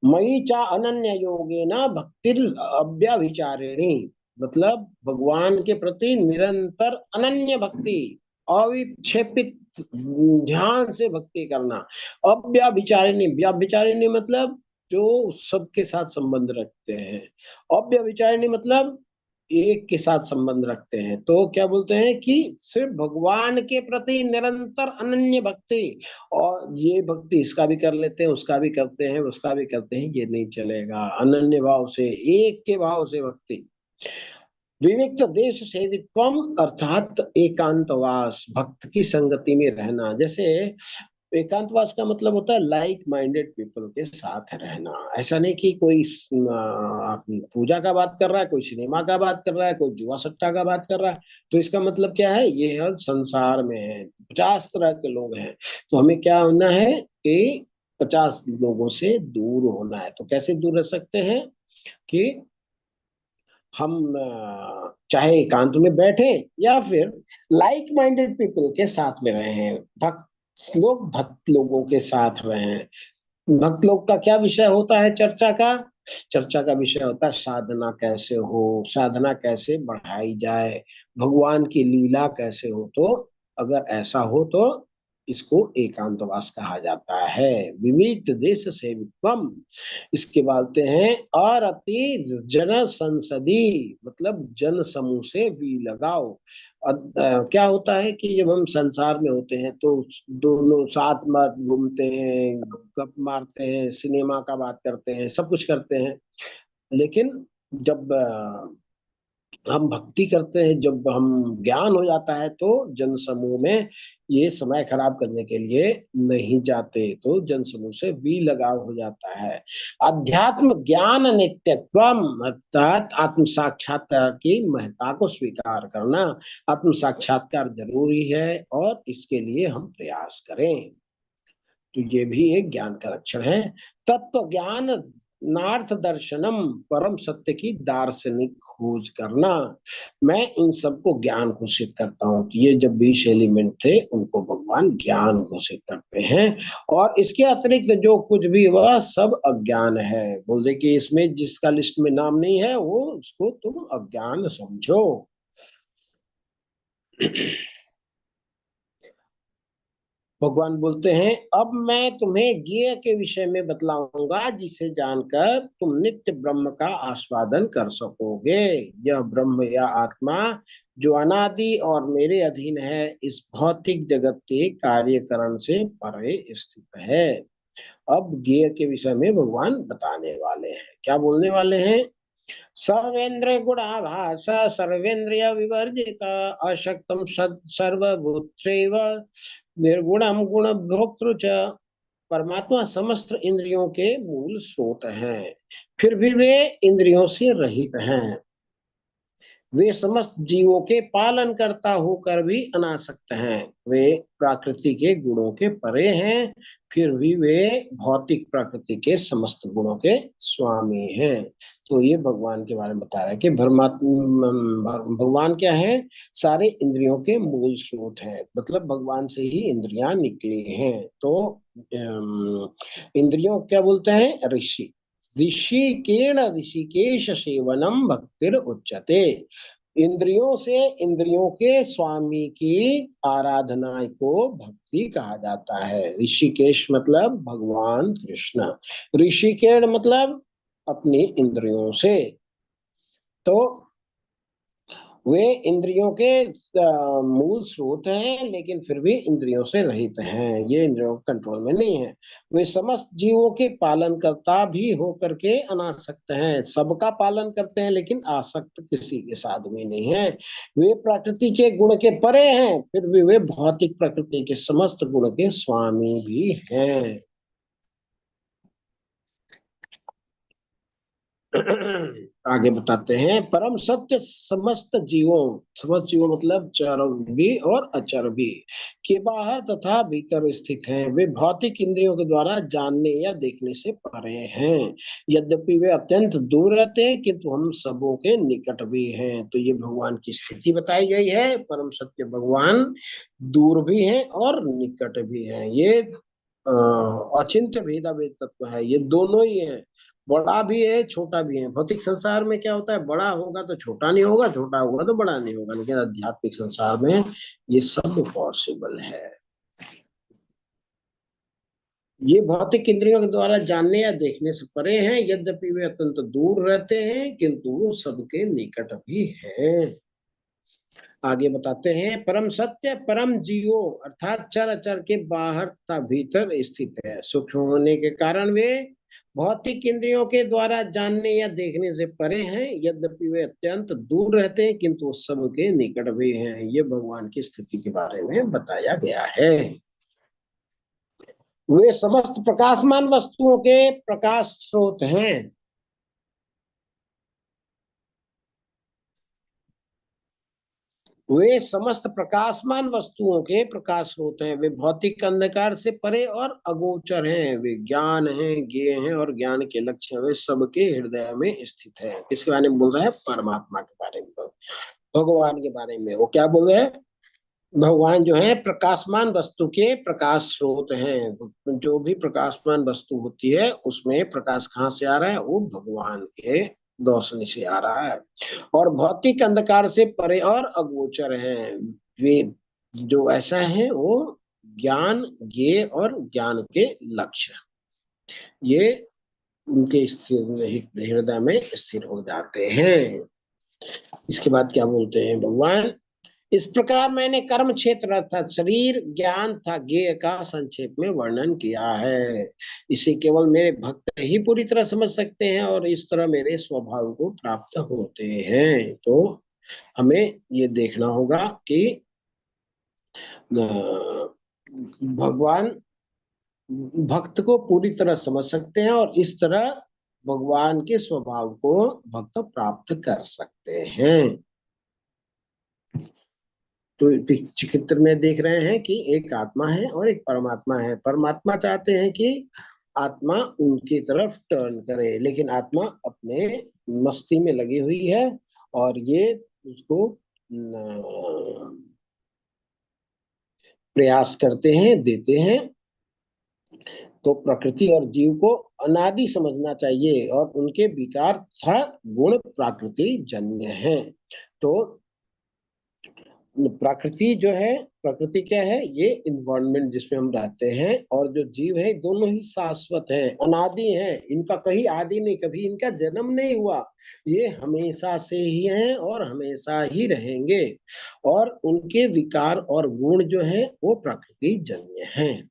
मयि चा अनन्य योगेना भक्तिर् अव्यभिचारिणी, मतलब भगवान के प्रति निरंतर अनन्य भक्ति, अविक्षेपित ध्यान से भक्ति करना। अव्यभिचारिणी, व्यभिचारिणी मतलब जो सबके साथ संबंध रखते हैं, अव्यभिचारिणी मतलब एक के साथ संबंध रखते हैं। तो क्या बोलते हैं कि सिर्फ भगवान के प्रति निरंतर अनन्य भक्ति, और ये भक्ति इसका भी कर लेते हैं, उसका भी करते हैं, उसका भी करते हैं, ये नहीं चलेगा। अनन्य भाव से, एक के भाव से भक्ति। विविक्त देश सेवित्वम अर्थात एकांतवास, भक्त की संगति में रहना। जैसे एकांतवास का मतलब होता है लाइक माइंडेड पीपल के साथ रहना। ऐसा नहीं कि कोई पूजा का बात कर रहा है, कोई सिनेमा का बात कर रहा है, कोई जुआ सट्टा का बात कर रहा है, तो इसका मतलब क्या है? ये है संसार में है 50 तरह के लोग हैं, तो हमें क्या होना है कि 50 लोगों से दूर होना है। तो कैसे दूर रह सकते हैं? कि हम चाहे एकांत में बैठे या फिर लाइक माइंडेड पीपल के साथ में रहे, भक्त लोगों के साथ रहे। भक्त लोग का क्या विषय होता है चर्चा का? चर्चा का विषय होता है साधना कैसे हो, साधना कैसे बढ़ाई जाए, भगवान की लीला कैसे हो। तो अगर ऐसा हो तो इसको एकांतवास कहा जाता है। विविध देश सेवित्वम, इसके बोलते हैं और अति जन संसदी, मतलब जन समूह से भी लगाओ। क्या होता है कि जब हम संसार में होते हैं तो दोनों साथ में घूमते हैं, गप मारते हैं, सिनेमा का बात करते हैं, सब कुछ करते हैं, लेकिन जब हम भक्ति करते हैं, जब हम ज्ञान हो जाता है तो जन समूह में ये समय खराब करने के लिए नहीं जाते, तो जन समूह से भी लगाव हो जाता है। अध्यात्म ज्ञान नित्यत्वम, अर्थात आत्म साक्षात्कार की महत्ता को स्वीकार करना। आत्म साक्षात्कार जरूरी है और इसके लिए हम प्रयास करें, तो ये भी एक ज्ञान का लक्षण है। तत्व ज्ञान नार्थ दर्शनम, परम सत्य की दार्शनिक खोज करना। मैं इन सबको ज्ञान घोषित करता हूँ, तो ये जब 20 एलिमेंट थे उनको भगवान ज्ञान घोषित करते हैं, और इसके अतिरिक्त जो कुछ भी वह सब अज्ञान है। बोलते कि इसमें जिसका लिस्ट में नाम नहीं है वो उसको तुम अज्ञान समझो। भगवान बोलते हैं अब मैं तुम्हें ज्ञेय के विषय में बतलाऊंगा, जिसे जानकर तुम नित्य ब्रह्म का आस्वादन कर सकोगे। यह ब्रह्म या आत्मा जो अनादि और मेरे अधीन है, इस भौतिक जगत के कार्यकरण से परे स्थित है। अब ज्ञेय के विषय में भगवान बताने वाले हैं। क्या बोलने वाले हैं? सर्वेन्द्र गुणाभास सर्वेन्द्रिय विवर्जित अशक्तम सर्वभूत्रेव निर्गुणम गुण भोक्तृ च। परमात्मा समस्त इंद्रियों के मूल स्रोत हैं, फिर भी वे इंद्रियों से रहित हैं। वे समस्त जीवों के पालन करता होकर भी अनासक्त हैं। वे प्रकृति के गुणों के परे हैं, फिर भी वे भौतिक प्रकृति के समस्त गुणों के स्वामी हैं। तो ये भगवान के बारे में बता रहा है कि भगवान क्या है? सारे इंद्रियों के मूल स्रोत है, मतलब भगवान से ही इंद्रियां निकली हैं। तो इंद्रियों क्या बोलते हैं? ऋषि। ऋषिकेण ऋषिकेश सेवनम भक्तिर उच्यते। इंद्रियों से इंद्रियों के स्वामी की आराधना को भक्ति कहा जाता है। ऋषिकेश मतलब भगवान कृष्ण, ऋषिकेण मतलब अपनी इंद्रियों से। तो वे इंद्रियों के मूल स्रोत हैं, लेकिन फिर भी इंद्रियों से रहित हैं, ये इंद्रियों के कंट्रोल में नहीं है। वे समस्त जीवों के पालन करता भी होकर के अनासक्त हैं, सबका पालन करते हैं लेकिन आसक्त किसी के साथ में नहीं है। वे प्रकृति के गुण के परे हैं, फिर भी वे भौतिक प्रकृति के समस्त गुण के स्वामी भी हैं। आगे बताते हैं, परम सत्य समस्त जीवों मतलब चरभी और अचरभी के बाहर तथा भीतर स्थित हैं। वे भौतिक इंद्रियों के द्वारा जानने या देखने से परे हैं। यद्यपि वे अत्यंत दूर रहते हैं, किंतु हम सबों के निकट भी हैं। तो ये भगवान की स्थिति बताई गई है। परम सत्य भगवान दूर भी हैं और निकट भी हैं। ये अचिंत्य भेदाभेद तत्व है, ये दोनों ही है, बड़ा भी है छोटा भी है। भौतिक संसार में क्या होता है? बड़ा होगा तो छोटा नहीं होगा, छोटा होगा तो बड़ा नहीं होगा, लेकिन आध्यात्मिक संसार में ये सब पॉसिबल है। ये भौतिक इंद्रियों के द्वारा जानने या देखने से परे हैं, यद्यपि वे अत्यंत दूर रहते हैं, किंतु सबके निकट भी हैं। आगे बताते हैं, परम सत्य परम जीवो अर्थात चर अचर के बाहर तथा भीतर स्थित है। सूक्ष्म होने के कारण वे भौतिक इंद्रियों के द्वारा जानने या देखने से परे हैं, यद्यपि वे अत्यंत दूर रहते हैं, किंतु सबके निकट भी हैं। ये भगवान की स्थिति के बारे में बताया गया है। वे समस्त प्रकाशमान वस्तुओं के प्रकाश स्रोत हैं। वे समस्त प्रकाशमान वस्तुओं के प्रकाश स्रोत हैं। वे भौतिक अंधकार से परे और अगोचर हैं। वे ज्ञान हैं, ज्ञेय हैं और ज्ञान के लक्ष्य वे सबके हृदय में स्थित है। किसके बारे में बोल रहा है? परमात्मा के बारे में, भगवान के बारे में। वो क्या बोल रहे हैं? भगवान जो है प्रकाशमान वस्तु के प्रकाश स्रोत हैं। जो भी प्रकाशमान वस्तु होती है उसमें प्रकाश कहाँ से आ रहा है? वो भगवान के रोशनी से आ रहा है। और भौतिक अंधकार से परे और अगोचर हैं। वे जो ऐसा है वो ज्ञान, ज्ञेय और ज्ञान के लक्ष्य, ये उनके हृदय में स्थिर हो जाते हैं। इसके बाद क्या बोलते हैं भगवान, इस प्रकार मैंने कर्म क्षेत्र अर्थात शरीर, ज्ञान तथा ज्ञेय का संक्षेप में वर्णन किया है। इसे केवल मेरे भक्त ही पूरी तरह समझ सकते हैं और इस तरह मेरे स्वभाव को प्राप्त होते हैं। तो हमें ये देखना होगा कि भगवान भक्त को पूरी तरह समझ सकते हैं और इस तरह भगवान के स्वभाव को भक्त प्राप्त कर सकते हैं। तो चित्र में देख रहे हैं कि एक आत्मा है और एक परमात्मा है। परमात्मा चाहते हैं कि आत्मा उनकी तरफ टर्न करे, लेकिन आत्मा अपने मस्ती में लगी हुई है और ये उसको प्रयास करते हैं, देते हैं। तो प्रकृति और जीव को अनादि समझना चाहिए और उनके विकार तथा गुण प्रकृति जन्य हैं। तो प्रकृति जो है, प्रकृति क्या है, ये इन्वायरमेंट जिसमें हम रहते हैं, और जो जीव है दोनों ही शाश्वत है, अनादि है, इनका कहीं आदि नहीं, कभी इनका जन्म नहीं हुआ, ये हमेशा से ही हैं और हमेशा ही रहेंगे। और उनके विकार और गुण जो है वो प्रकृति जन्य हैं।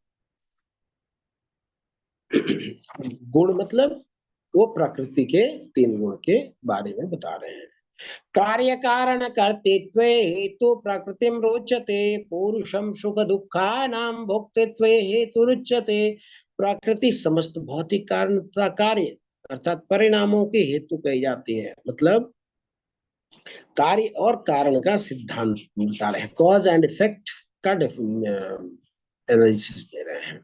गुण मतलब वो प्रकृति के 3 गुण के बारे में बता रहे हैं। कार्य कारण कर्तृत्व हेतु प्रकृतिम रोचते, पुरुषम सुख दुखानां भोक्तृत्व हेतु रुच्यते। प्रकृति समस्त भौतिक कारण तथा कार्य अर्थात परिणामों के हेतु कही जाती है। मतलब कार्य और कारण का सिद्धांत बता रहे हैं, कॉज एंड इफेक्ट का एनालिसिस दे रहे हैं।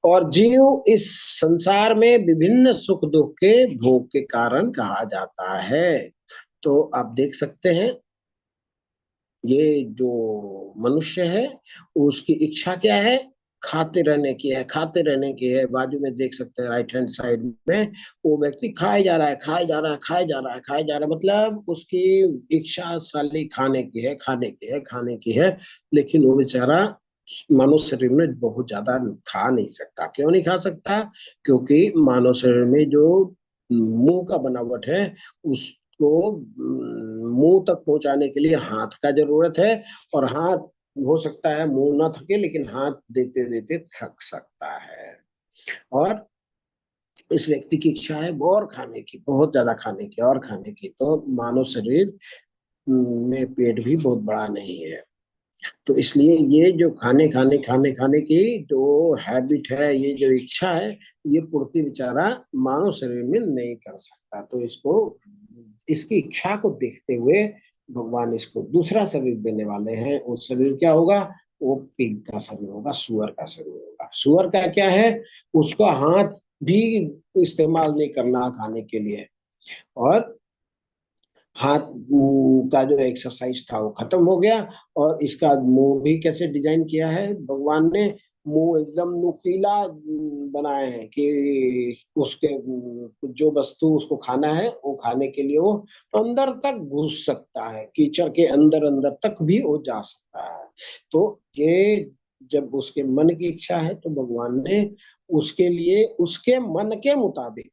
और जीव इस संसार में विभिन्न सुख दुख के भोग के कारण कहा जाता है। तो आप देख सकते हैं ये जो मनुष्य है उसकी इच्छा क्या है, खाते रहने की है, खाते रहने की है। बाजू में देख सकते हैं राइट हैंड साइड में वो व्यक्ति खाए जा रहा है, खाए जा रहा है, खाए जा रहा है, खाए जा रहा है, मतलब उसकी इच्छा साली खाने की है, खाने की है, खाने की है। लेकिन वो बेचारा मानव शरीर में बहुत ज्यादा खा नहीं सकता। क्यों नहीं खा सकता? क्योंकि मानव शरीर में जो मुंह का बनावट है उसको मुंह तक पहुंचाने के लिए हाथ का जरूरत है, और हाथ हो सकता है मुंह ना थके लेकिन हाथ देते देते थक सकता है। और इस व्यक्ति की इच्छा है और खाने की, बहुत ज्यादा खाने की और खाने की। तो मानव शरीर में पेट भी बहुत बड़ा नहीं है, तो इसलिए ये जो खाने खाने खाने खाने की जो हैबिट है, ये जो इच्छा है, ये पूर्ति बेचारा मानव शरीर में नहीं कर सकता। तो इसको, इसकी इच्छा को देखते हुए भगवान इसको दूसरा शरीर देने वाले हैं। वो शरीर क्या होगा? वो पिग का शरीर होगा, सुअर का शरीर होगा। सुअर का क्या है, उसका हाथ भी इस्तेमाल नहीं करना खाने के लिए, और हाथ का जो एक्सरसाइज था वो खत्म हो गया। और इसका मुंह भी कैसे डिजाइन किया है भगवान ने, मुंह एकदम नुकीला बनाए हैं कि उसके जो वस्तु उसको खाना है वो खाने के लिए वो अंदर तक घुस सकता है, कीचड़ के अंदर अंदर तक भी वो जा सकता है। तो ये जब उसके मन की इच्छा है तो भगवान ने उसके लिए उसके मन के मुताबिक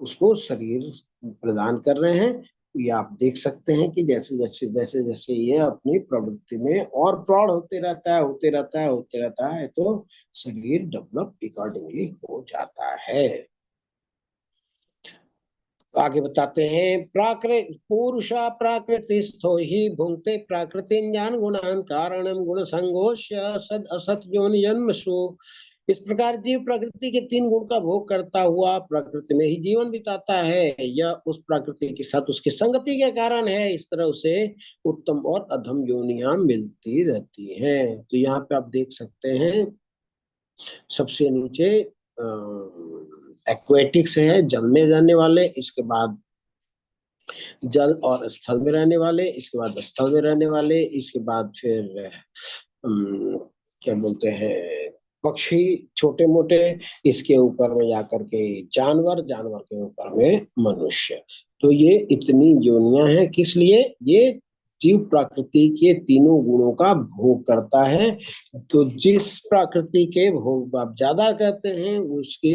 उसको शरीर प्रदान कर रहे हैं। ये आप देख सकते हैं कि जैसे जैसे जैसे जैसे ये अपनी प्रवृत्ति में और प्रौढ़ होते रहता है, होते रहता है, होते रहता है, तो शरीर डेवलप अकॉर्डिंगली हो जाता है। आगे बताते हैं, प्राकृत पुरुषा प्राकृतिस्थो ही भुंक्ते प्राकृतिन्यान गुणान कारणम गुण संगोष्य सद असत योनि जन्मसु। इस प्रकार जीव प्रकृति के 3 गुण का भोग करता हुआ प्रकृति में ही जीवन बिताता है। यह उस प्रकृति के साथ उसकी संगति के कारण है। इस तरह उसे उत्तम और अधम योनियां मिलती रहती हैं। तो यहाँ पे आप देख सकते हैं सबसे नीचे एक्वेटिक्स है, जल में रहने वाले, इसके बाद जल और स्थल में रहने वाले, इसके बाद स्थल में रहने वाले, इसके बाद फिर क्या बोलते हैं पक्षी छोटे मोटे, इसके ऊपर में जाकर के जानवर, जानवर के ऊपर में मनुष्य। तो ये इतनी योनियां हैं, किस लिए? ये जीव प्रकृति के तीनों गुणों का भोग करता है। तो जिस प्रकृति के भोग आप ज्यादा करते हैं उसके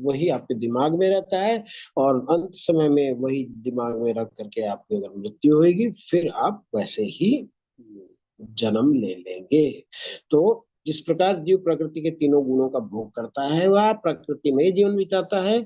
वही आपके दिमाग में रहता है, और अंत समय में वही दिमाग में रख करके आपकी अगर मृत्यु होगी फिर आप वैसे ही जन्म ले लेंगे। तो जिस प्रकार जीव प्रकृति के तीनों गुणों का भोग करता है वह प्रकृति में जीवन बिताता है,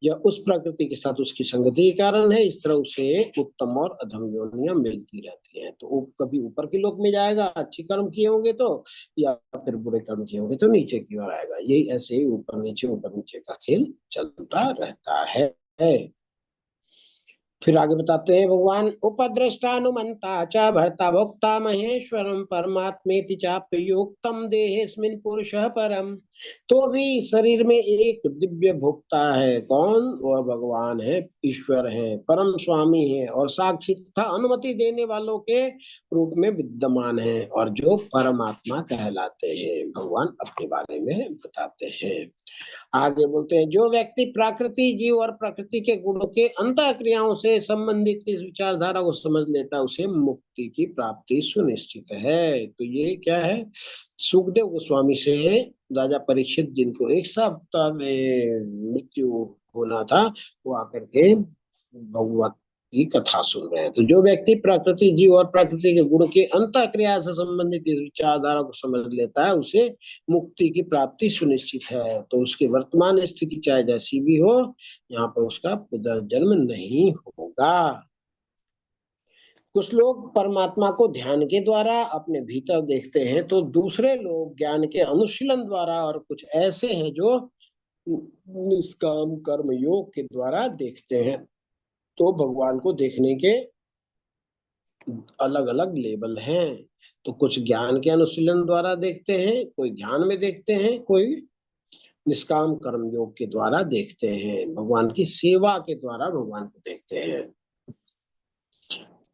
या उस प्रकृति के साथ उसकी संगति के कारण है। इस तरह उसे उत्तम और अधम योनियां मिलती रहती हैं। तो वो कभी ऊपर के लोक में जाएगा अच्छी कर्म किए होंगे तो, या फिर बुरे कर्म किए होंगे तो नीचे की ओर आएगा। यही ऐसे ही ऊपर नीचे का खेल चलता रहता है। फिर आगे बताते हैं भगवान, उपद्रष्टानुमंता च भर्ता भोक्ता महेश्वरम परमात्मेति चाप्युक्तम देहेस्मिन् पुरुषः परम। तो भी शरीर में एक दिव्य भोक्ता है। कौन? वह भगवान है, ईश्वर है, परम स्वामी है, और साक्षी तथा अनुमति देने वालों के रूप में विद्यमान है, और जो परमात्मा कहलाते हैं। भगवान अपने बारे में बताते हैं। आगे बोलते हैं, जो व्यक्ति प्रकृति जीव और प्रकृति के गुणों के अंतः क्रियाओं से संबंधित इस विचारधारा को समझ लेता है उसे मुक्ति की प्राप्ति सुनिश्चित है। तो ये क्या है? सुखदेव गोस्वामी से राजा परीक्षित, जिनको एक सप्ताह में मृत्यु होना था, वो आकर के भगवत की कथा सुन रहे हैं। तो जो व्यक्ति प्रकृति जीव और प्रकृति के गुण के अंतः क्रिया से संबंधित इस विचारधारा को समझ लेता है उसे मुक्ति की प्राप्ति सुनिश्चित है। तो उसकी वर्तमान स्थिति चाहे जैसी भी हो, यहाँ पर उसका पुनर्जन्म नहीं होगा। कुछ लोग परमात्मा को ध्यान के द्वारा अपने भीतर देखते हैं, तो दूसरे लोग ज्ञान के अनुशीलन द्वारा, और कुछ ऐसे हैं जो निष्काम कर्म योग के द्वारा देखते हैं। तो भगवान को देखने के अलग अलग लेवल हैं। तो कुछ ज्ञान के अनुशीलन द्वारा देखते हैं, कोई ध्यान में देखते हैं, कोई निष्काम कर्म योग के द्वारा देखते हैं, भगवान की सेवा के द्वारा भगवान को देखते हैं।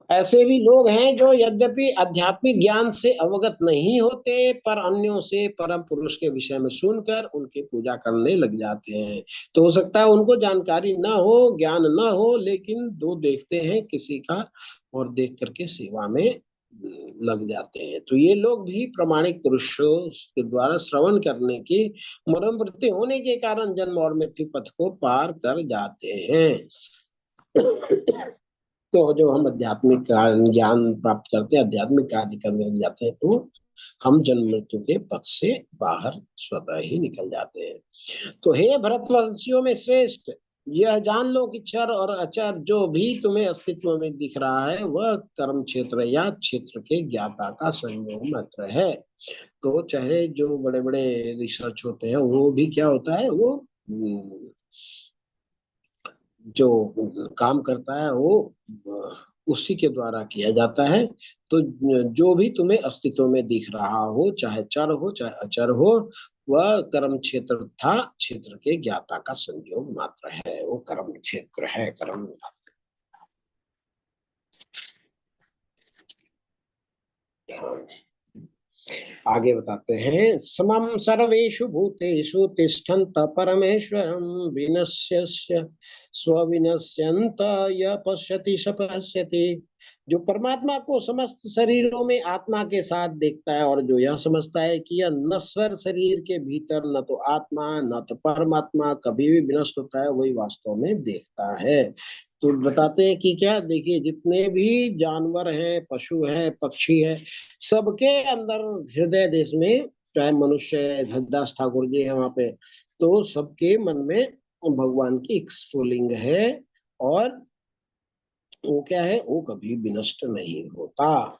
ऐसे भी लोग हैं जो यद्यपि आध्यात्मिक ज्ञान से अवगत नहीं होते, पर अन्यों से परम पुरुष के विषय में सुनकर उनकी पूजा करने लग जाते हैं। तो हो सकता है उनको जानकारी ना हो, ज्ञान ना हो, लेकिन दो देखते हैं किसी का और देख करके सेवा में लग जाते हैं। तो ये लोग भी प्रामाणिक पुरुषों के द्वारा श्रवण करने की मनोवृत्ति होने के कारण जन्म और मृत्यु पथ को पार कर जाते हैं। तो जब हम आध्यात्मिक ज्ञान प्राप्त करते हैं, आध्यात्मिक कार्य करने लग जाते हैं, तो हम जन्म मृत्यु के पथ से बाहर स्वतः ही निकल जाते हैं। तो हे भरतवंशियों में श्रेष्ठ, यह जान लो कि चर और अचर जो भी तुम्हें अस्तित्व में दिख रहा है वह कर्म क्षेत्र या क्षेत्र के ज्ञाता का संयोग मात्र है। तो चाहे जो बड़े बड़े रिसर्च होते हैं वो भी क्या होता है, वो जो काम करता है वो उसी के द्वारा किया जाता है। तो जो भी तुम्हें अस्तित्व में दिख रहा हो, चाहे चर हो चाहे अचर हो, वह कर्म क्षेत्र था क्षेत्र के ज्ञाता का संयोग मात्र है। वो कर्म क्षेत्र है, कर्म। आगे बताते हैं, समम सर्वेषु भूतेषु तिष्ठन्त परमेश्वरं विनश्यस्य स्वविनश्यन्त य पश्यति स पश्यति। जो परमात्मा को समस्त शरीरों में आत्मा के साथ देखता है, और जो यह समझता है कि यह नश्वर शरीर के भीतर न तो आत्मा न तो परमात्मा कभी भी विनष्ट होता है, वही वास्तव में देखता है। तो बताते हैं कि क्या, देखिए जितने भी जानवर हैं, पशु है, पक्षी है, सबके अंदर हृदय देश में, चाहे मनुष्य है, हरिदास ठाकुर जी है वहां पे, तो सबके मन में भगवान की एक स्फुलिंग है, और वो क्या है, वो कभी विनष्ट नहीं होता।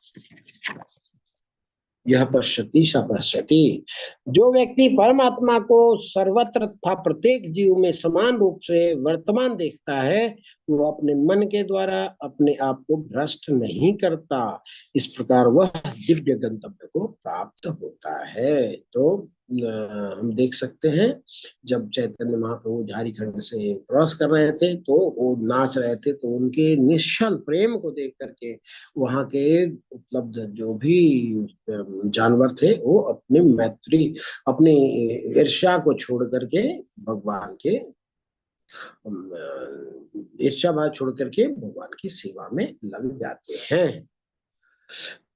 यह पश्यति स पश्यति। जो व्यक्ति परमात्मा को सर्वत्र तथा प्रत्येक जीव में समान रूप से वर्तमान देखता है, वो अपने मन के द्वारा अपने आप को भ्रष्ट नहीं करता। इस प्रकार वह दिव्य गंतव्य को प्राप्त होता है। तो हम देख सकते हैं, जब चैतन्य महाप्रभु झारखंड से क्रॉस कर रहे थे तो वो नाच रहे थे, तो उनके निश्चल प्रेम को देख करके वहां के उपलब्ध जो भी जानवर थे वो अपनी मैत्री, अपनी ईर्ष्या को छोड़ करके भगवान के ईर्ष्या भाव छोड़ करके भगवान की सेवा में लग जाते हैं।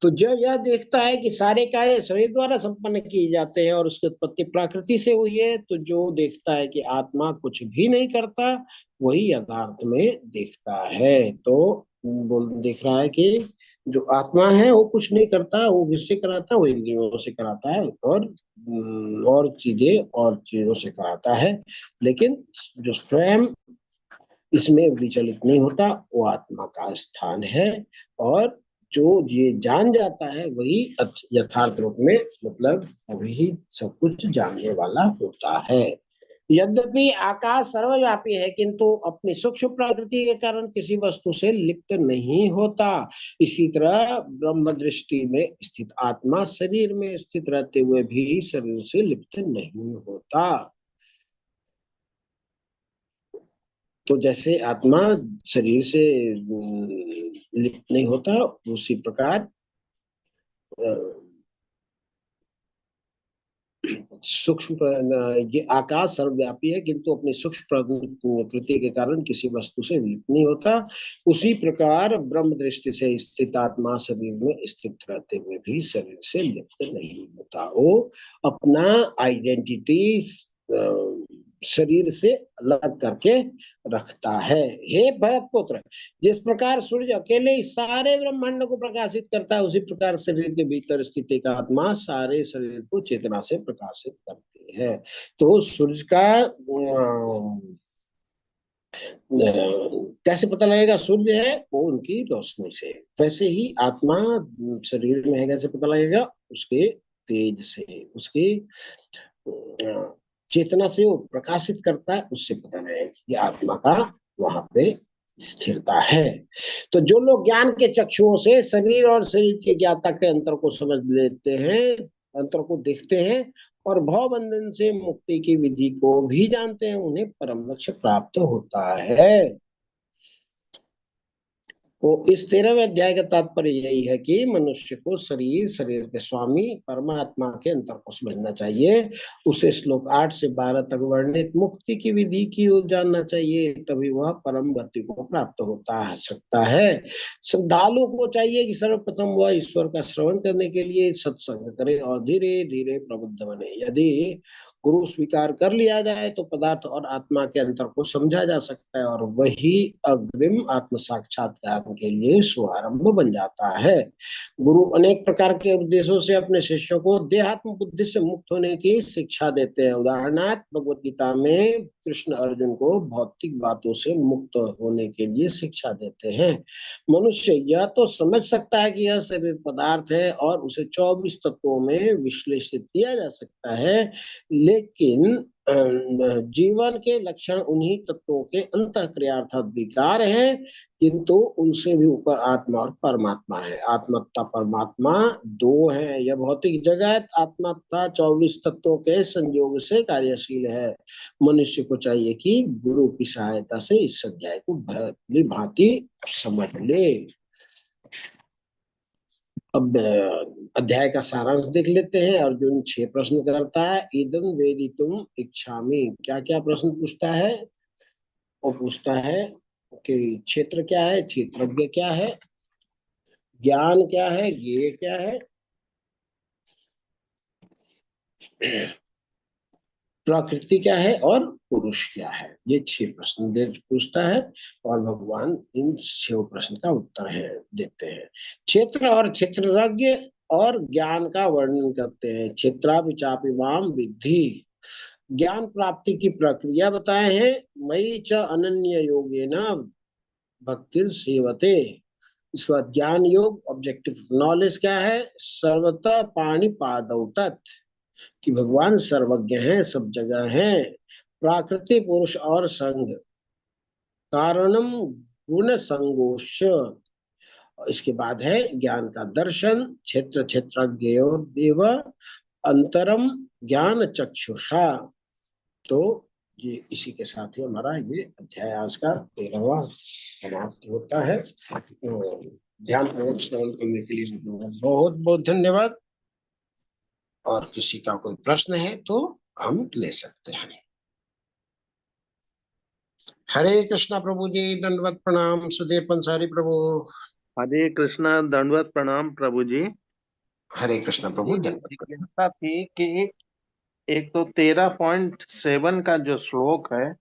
तो जो यह देखता है कि सारे कार्य शरीर द्वारा संपन्न किए जाते हैं और उसकी उत्पत्ति प्रकृति से हुई है, तो जो देखता है कि आत्मा कुछ भी नहीं करता, वही यथार्थ में देखता है। तो बोल देख रहा है कि जो आत्मा है वो कुछ नहीं करता, वो किससे कराता है? वो इंद्रियों से कराता है और चीजों से कराता है। लेकिन जो स्वयं इसमें विचलित नहीं होता, वो आत्मा का स्थान है। और जो ये जान जाता है वही यथार्थ रूप में, मतलब वही सब कुछ जानने वाला होता है। यद्यपि आकाश सर्वव्यापी है, किंतु अपनी सूक्ष्म प्रकृति के कारण किसी वस्तु से लिप्त नहीं होता। इसी तरह ब्रह्म दृष्टि में स्थित आत्मा शरीर में स्थित रहते हुए भी शरीर से लिप्त नहीं होता। तो जैसे आत्मा शरीर से लिप्त नहीं होता, उसी प्रकार ये आकाश सर्वव्यापी है, किंतु अपनी सूक्ष्म प्रकृति के कारण किसी वस्तु से लिप्त नहीं होता। उसी प्रकार ब्रह्म दृष्टि से स्थित आत्मा शरीर में स्थित रहते हुए भी शरीर से लिप्त नहीं होता। वो अपना आइडेंटिटी शरीर से अलग करके रखता है। हे भरत पुत्र, जिस प्रकार सूर्य अकेले ही सारे ब्रह्मांड को प्रकाशित करता है, उसी प्रकार शरीर के भीतर स्थित एक आत्मा सारे शरीर को चेतना से प्रकाशित करती है। तो सूर्य का कैसे पता लगेगा सूर्य है? वो उनकी रोशनी से। वैसे ही आत्मा शरीर में है, कैसे पता लगेगा? उसके तेज से, उसकी चेतना से वो प्रकाशित करता है, उससे पता लगेगा कि आत्मा का वहां पे स्थिरता है। तो जो लोग ज्ञान के चक्षुओं से शरीर और शरीर की ज्ञाता के अंतर को समझ लेते हैं, अंतर को देखते हैं और भव बंधन से मुक्ति की विधि को भी जानते हैं, उन्हें परम लक्ष्य प्राप्त होता है। तो इस 13वें अध्याय का तात्पर्य यही है कि मनुष्य को शरीर, शरीर के स्वामी परमात्मा के अंतर को समझना चाहिए। उसे श्लोक 8 से 12 तक वर्णित मुक्ति की विधि की ओर जानना चाहिए, तभी वह परम गति को प्राप्त होता सकता है। श्रद्धालु को चाहिए कि सर्वप्रथम वह ईश्वर का श्रवण करने के लिए सत्संग करे और धीरे धीरे प्रबुद्ध बने। यदि गुरु स्वीकार कर लिया जाए तो पदार्थ और आत्मा के अंतर को समझा जा सकता है और वही अग्रिम आत्म साक्षात्कार के लिए शुभारंभ बन जाता है। गुरु अनेक प्रकार के उपदेशों से अपने शिष्यों को देहात्म बुद्धि से मुक्त होने की शिक्षा देते हैं। उदाहरणार्थ भगवत गीता में कृष्ण अर्जुन को भौतिक बातों से मुक्त होने के लिए शिक्षा देते हैं। मनुष्य यह तो समझ सकता है कि यह शरीर पदार्थ है और उसे 24 तत्वों में विश्लेषित किया जा सकता है, लेकिन जीवन के लक्षण उन्हीं तत्वों के अंतःक्रियार्थक विकार हैं, किंतु उनसे भी ऊपर आत्मा और परमात्मा है। आत्मा तथा परमात्मा दो हैं। यह भौतिक जगत आत्मा तथा 24 तत्वों के संयोग से कार्यशील है। मनुष्य को चाहिए कि गुरु की सहायता से इस अध्याय को भली भांति समझ ले। अब अध्याय का सारांश देख लेते हैं। अर्जुन 6 प्रश्न करता है। इदं वेदितुम इच्छामि। क्या क्या प्रश्न पूछता है? वो पूछता है कि क्षेत्र क्या है, क्षेत्रज्ञ क्या है, ज्ञान क्या है, ज्ञेय क्या है, प्रकृति क्या है और पुरुष क्या है। ये 6 प्रश्न पूछता है और भगवान इन 6 प्रश्न का उत्तर देते हैं। क्षेत्र और क्षेत्रज्ञ और ज्ञान का वर्णन करते हैं। क्षेत्रापि माम विद्धि। ज्ञान प्राप्ति की प्रक्रिया बताए हैं। मयि च अनन्य योगेन भक्ति सेवते। इसके बाद ज्ञान योग, ऑब्जेक्टिव नॉलेज क्या है? सर्वतः पाणिपादौ तत्, कि भगवान सर्वज्ञ हैं, सब जगह हैं। प्राकृतिक पुरुष और संग, कारणम गुण संगोश। इसके बाद है ज्ञान का दर्शन, क्षेत्र क्षेत्रज्ञ देव अंतरम ज्ञान चक्षुषा। तो ये इसी के साथ ही हमारा ये अध्याय आज का 13वां समाप्त होता है। तो ध्यान पूर्वक श्रवण करने के लिए बहुत बहुत धन्यवाद। और किसी का कोई प्रश्न है तो हम ले सकते हैं। हरे कृष्णा प्रभु जी, दंडवत प्रणाम। सुधीर पंसारी प्रभु। हरे कृष्णा, दंडवत प्रणाम प्रभु जी। हरे कृष्ण प्रभु। जी, धन्यवाद। जिज्ञासा थी कि एक तो 13.7 का जो श्लोक है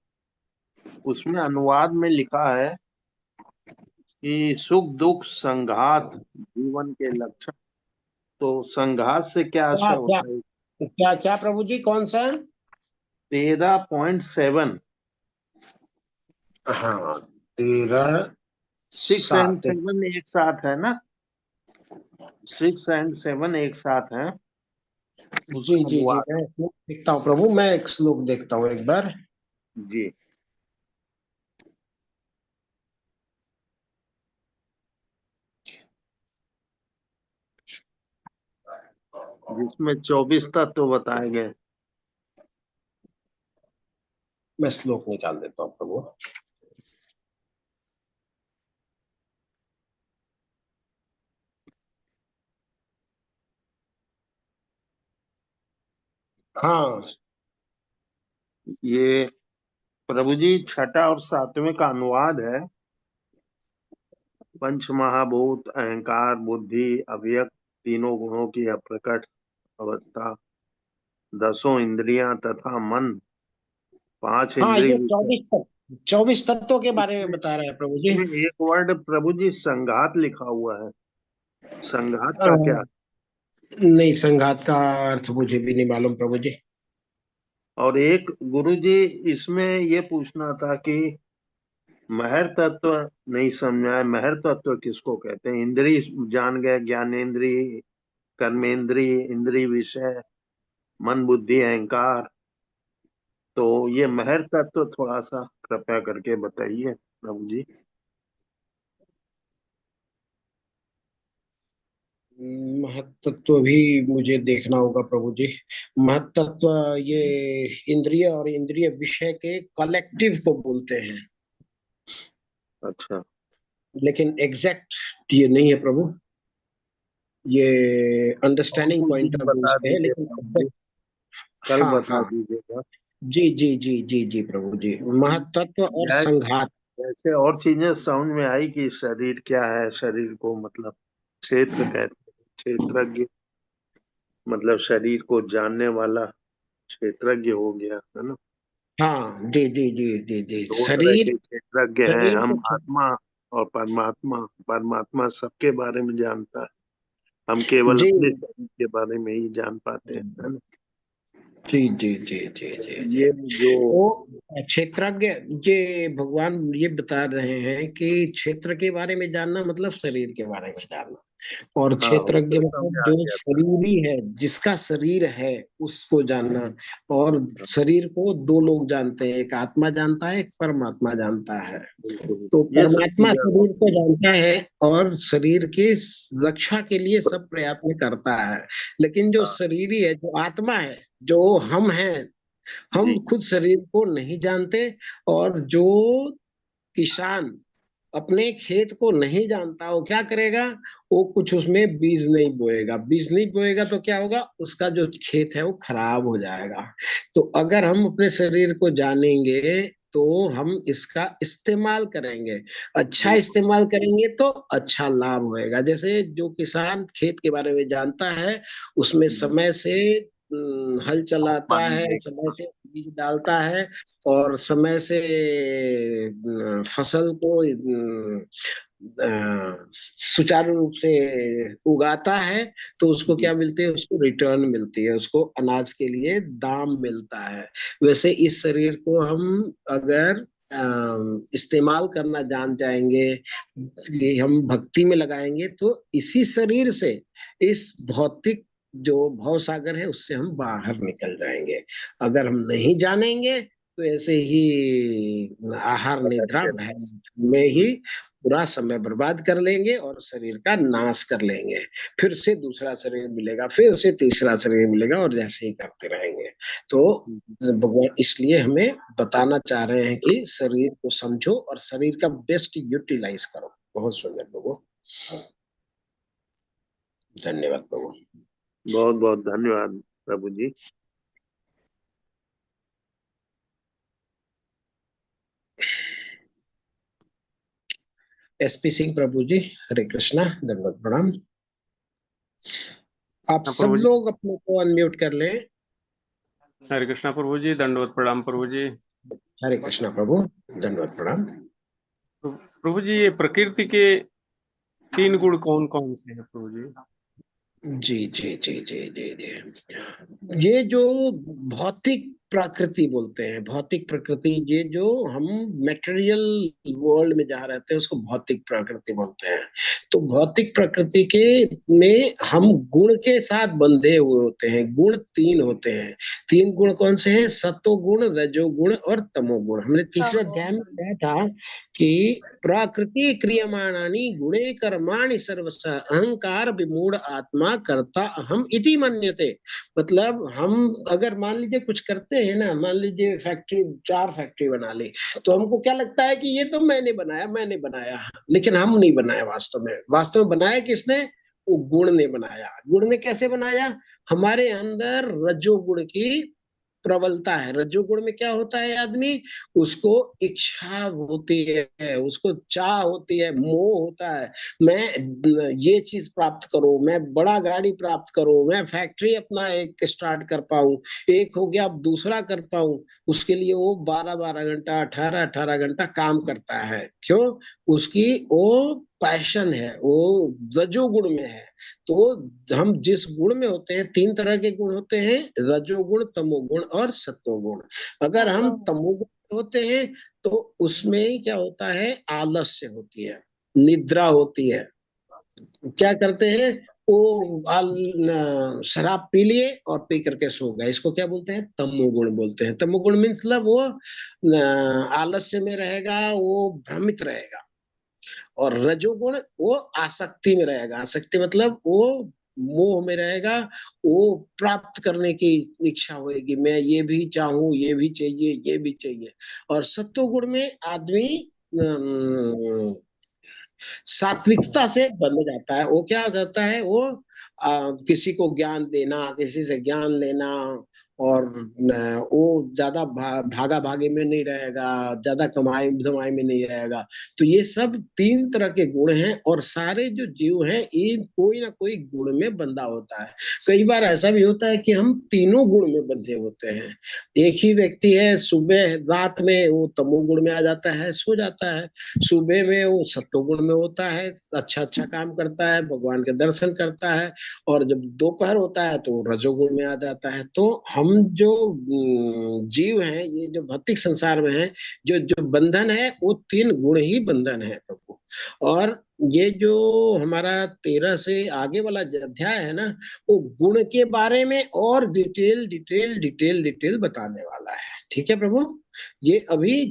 उसमें अनुवाद में लिखा है कि सुख दुख संघात जीवन के लक्षण। तो संघात से क्या आशय क्या क्या होता है? क्या क्या प्रभु जी, कौन सा? 13.7। हाँ, 13 6 एंड 7। 7 एक साथ है ना? 6 एंड 7 एक साथ है। जी उसका जी जी, अनुवाद। मैं श्लोक देखता हूँ प्रभु, मैं एक श्लोक देखता हूँ एक बार। जी। जिसमें 24 तत्व बताए गए। मैं श्लोक निकाल देता हूँ प्रभु। हाँ, ये प्रभु जी छठा और सातवें का अनुवाद है। पंच महाभूत अहंकार बुद्धि अव्यक्त तीनों गुणों की अप्रकट अवस्था, दसों इंद्रियां तथा मन, पांच हाँ, इंद्रिय ये विषय। 24 तत्वों के बारे में इसमें बता रहे हैं प्रभु जी। इसमें एक वर्ड प्रभु जी संघात लिखा हुआ है। संघात अ, का क्या? नहीं, संघात का अर्थ मुझे भी नहीं मालूम प्रभु जी। और एक गुरु जी इसमें ये पूछना था कि महर तत्व नहीं समझा है। महर तत्व किसको कहते हैं? इंद्रिय जान गए, ज्ञानेन्द्रिय, कर्मेंद्रिय, इंद्रिय विषय, मन बुद्धि अहंकार। तो ये महर तत्व थोड़ा सा कृपया करके बताइए प्रभु जी। महत्त्व भी मुझे देखना होगा प्रभु जी। महत्त्व ये इंद्रिय और इंद्रिय विषय के कलेक्टिव को बोलते हैं, अच्छा। लेकिन एग्जैक्ट ये नहीं है प्रभु। ये और अंडरस्टैंडिंग कुछ पॉइंट दिन ऑफ व्यू बता से है, दीजिए लेकिन प्रभु जी। exact- कल हाँ बता हाँ। दीजिएगा। जी जी जी जी जी प्रभु जी, महत्त्व और जै- संघात। जैसे और चीजें समझ में आई कि शरीर क्या है, शरीर को मतलब क्षेत्र कहते हैं, क्षेत्रज्ञ मतलब शरीर को जानने वाला क्षेत्रज्ञ हो गया है ना। हाँ जी जी जी जी जी, दो तरह शरीर के क्षेत्रज्ञ हैं, शरीर हम को। आत्मा और परमात्मा। परमात्मा सबके बारे में जानता है, हम केवल जी अपने शरीर के बारे में ही जान पाते हैं, है ना। जी जी जी जी जी जी। ये जो तो क्षेत्रज्ञ, ये भगवान ये बता रहे हैं कि क्षेत्र के बारे में जानना मतलब शरीर के बारे में जानना। और हाँ वो क्षेत्रज्ञ तो समझ मतलब आ जो गया था। शरीरी है, जिसका शरीर है उसको जानना। और हाँ, शरीर को दो लोग जानते हैं, एक आत्मा जानता है, एक परमात्मा जानता है। बिल्कुल तो ये सब परमात्मा चीजें शरीर को जानता है और शरीर की रक्षा के लिए सब प्रयत्न करता है। लेकिन जो हाँ शरीरी है, जो आत्मा है, जो हम हैं, हम जी। खुद शरीर को नहीं जानते। और जो किसान अपने खेत को नहीं जानता, वो क्या करेगा? वो कुछ उसमें बीज नहीं बोएगा। बीज नहीं बोएगा तो क्या होगा? उसका जो खेत है वो खराब हो जाएगा। तो अगर हम अपने शरीर को जानेंगे तो हम इसका इस्तेमाल करेंगे, अच्छा बिल्कुल। इस्तेमाल करेंगे तो अच्छा लाभ होएगा। जैसे जो किसान खेत के बारे में जानता है, उसमें समय से हल चलाता पानी है, समय देगा। से बीज डालता है, और समय से फसल को सुचारू रूप से उगाता है। तो उसको जी। क्या मिलती है? उसको रिटर्न मिलती है, उसको अनाज के लिए दाम मिलता है। वैसे इस शरीर को हम अगर इस्तेमाल करना जान जाएंगे, ये हम भक्ति में लगाएंगे, तो इसी शरीर से इस भौतिक जो भव सागर है उससे हम बाहर निकल जाएंगे। अगर हम नहीं जानेंगे तो ऐसे ही आहार निद्रा भटकते भय रहे। में ही पूरा समय बर्बाद कर लेंगे और शरीर का नाश कर लेंगे। फिर से दूसरा शरीर मिलेगा, फिर से तीसरा शरीर मिलेगा, और जैसे ही करते रहेंगे। तो भगवान इसलिए हमें बताना चाह रहे हैं कि शरीर को समझो और शरीर का बेस्ट यूटिलाइज करो। बहुत सुंदर प्रभु। धन्यवाद प्रभु। बहुत बहुत धन्यवाद प्रभु जी। एसपी सिंह प्रभु जी, हरे कृष्णा, दंडवत प्रणाम। आप हाँ सब प्रभु जी। लोग अपने को अनम्यूट कर लें। हरे कृष्णा प्रभु जी, दंडवत प्रणाम प्रभु जी। हरे कृष्णा प्रभु, दंडवत प्रणाम। प्रभु जी, ये प्रकृति के 3 गुण कौन कौन से हैं प्रभु जी? जी जी जी जी जी जी। ये जो भौतिक प्रकृति बोलते हैं, भौतिक प्रकृति, ये जो हम मेटेरियल वर्ल्ड में जहाँ रहते हैं उसको भौतिक प्रकृति बोलते हैं। तो भौतिक प्रकृति के में हम गुण के साथ बंधे हुए होते हैं। गुण 3 होते हैं। 3 गुण कौन से हैं? सत्व गुण, रजोगुण और तमोगुण। हमने तीसरे अध्याय में कहा था कि प्रकृति क्रियमाणानि गुणे कर्माणि सर्वश अहंकार विमूढ़ आत्मा कर्ता अहम इति मन्यते। मतलब हम अगर मान लीजिए कुछ करते हैं ना, मान लीजिए फैक्ट्री, 4 फैक्ट्री बना ली, तो हमको क्या लगता है कि ये तो मैंने बनाया, लेकिन हम नहीं बनाया। वास्तव में बनाया किसने? वो गुण ने बनाया। गुण ने कैसे बनाया? हमारे अंदर रजोगुण की प्रबलता है। रजोगुण में क्या होता है? आदमी, उसको इच्छा होती है, उसको चाह होती है, मोह होता है। मैं ये चीज प्राप्त करूं, मैं बड़ा गाड़ी प्राप्त करूं, मैं फैक्ट्री अपना एक स्टार्ट कर पाऊं, एक हो गया अब दूसरा कर पाऊं। उसके लिए वो 12-12 घंटा, 18-18 घंटा काम करता है। क्यों? उसकी वो पैशन है, वो रजोगुण में है। तो हम जिस गुण में होते हैं, 3 तरह के गुण होते हैं, रजोगुण, तमोगुण और सत्वगुण। अगर हम तमोगुण होते हैं तो उसमें क्या होता है? आलस्य होती है, निद्रा होती है। क्या करते हैं? वो शराब पी लिए और पी करके सो गए, इसको क्या बोलते हैं? तमोगुण बोलते हैं। तमोगुण मतलब वो आलस्य में रहेगा, वो भ्रमित रहेगा। और रजोगुण वो आसक्ति में रहेगा। आसक्ति मतलब वो मोह में रहेगा, वो प्राप्त करने की इच्छा होगी, मैं ये भी चाहूं, ये भी चाहिए, ये भी चाहिए। और सत्वगुण में आदमी सात्विकता से बंध जाता है। वो क्या करता है? वो किसी को ज्ञान देना, किसी से ज्ञान लेना, और वो ज्यादा भागा भागी में नहीं रहेगा, ज्यादा कमाई धमाई में नहीं रहेगा। तो ये सब 3 तरह के गुण हैं, और सारे जो जीव हैं ये कोई ना कोई गुण में बंधा होता है। कई बार ऐसा भी होता है कि हम तीनों गुण में बंधे होते हैं। एक ही व्यक्ति है, सुबह रात में वो तमोगुण में आ जाता है, सो जाता है। सुबह में वो सत्वगुण में होता है, अच्छा अच्छा काम करता है, भगवान के दर्शन करता है। और जब दोपहर होता है तो रजोगुण में आ जाता है। तो हम जो जीव हैं, ये जो भौतिक संसार में है, जो जो बंधन है, वो 3 गुण ही बंधन है प्रभु। और ये जो हमारा 13 से आगे वाला अध्याय है ना, वो गुण के बारे में और डिटेल डिटेल डिटेल डिटेल बताने वाला है। ठीक है प्रभु? ये अभी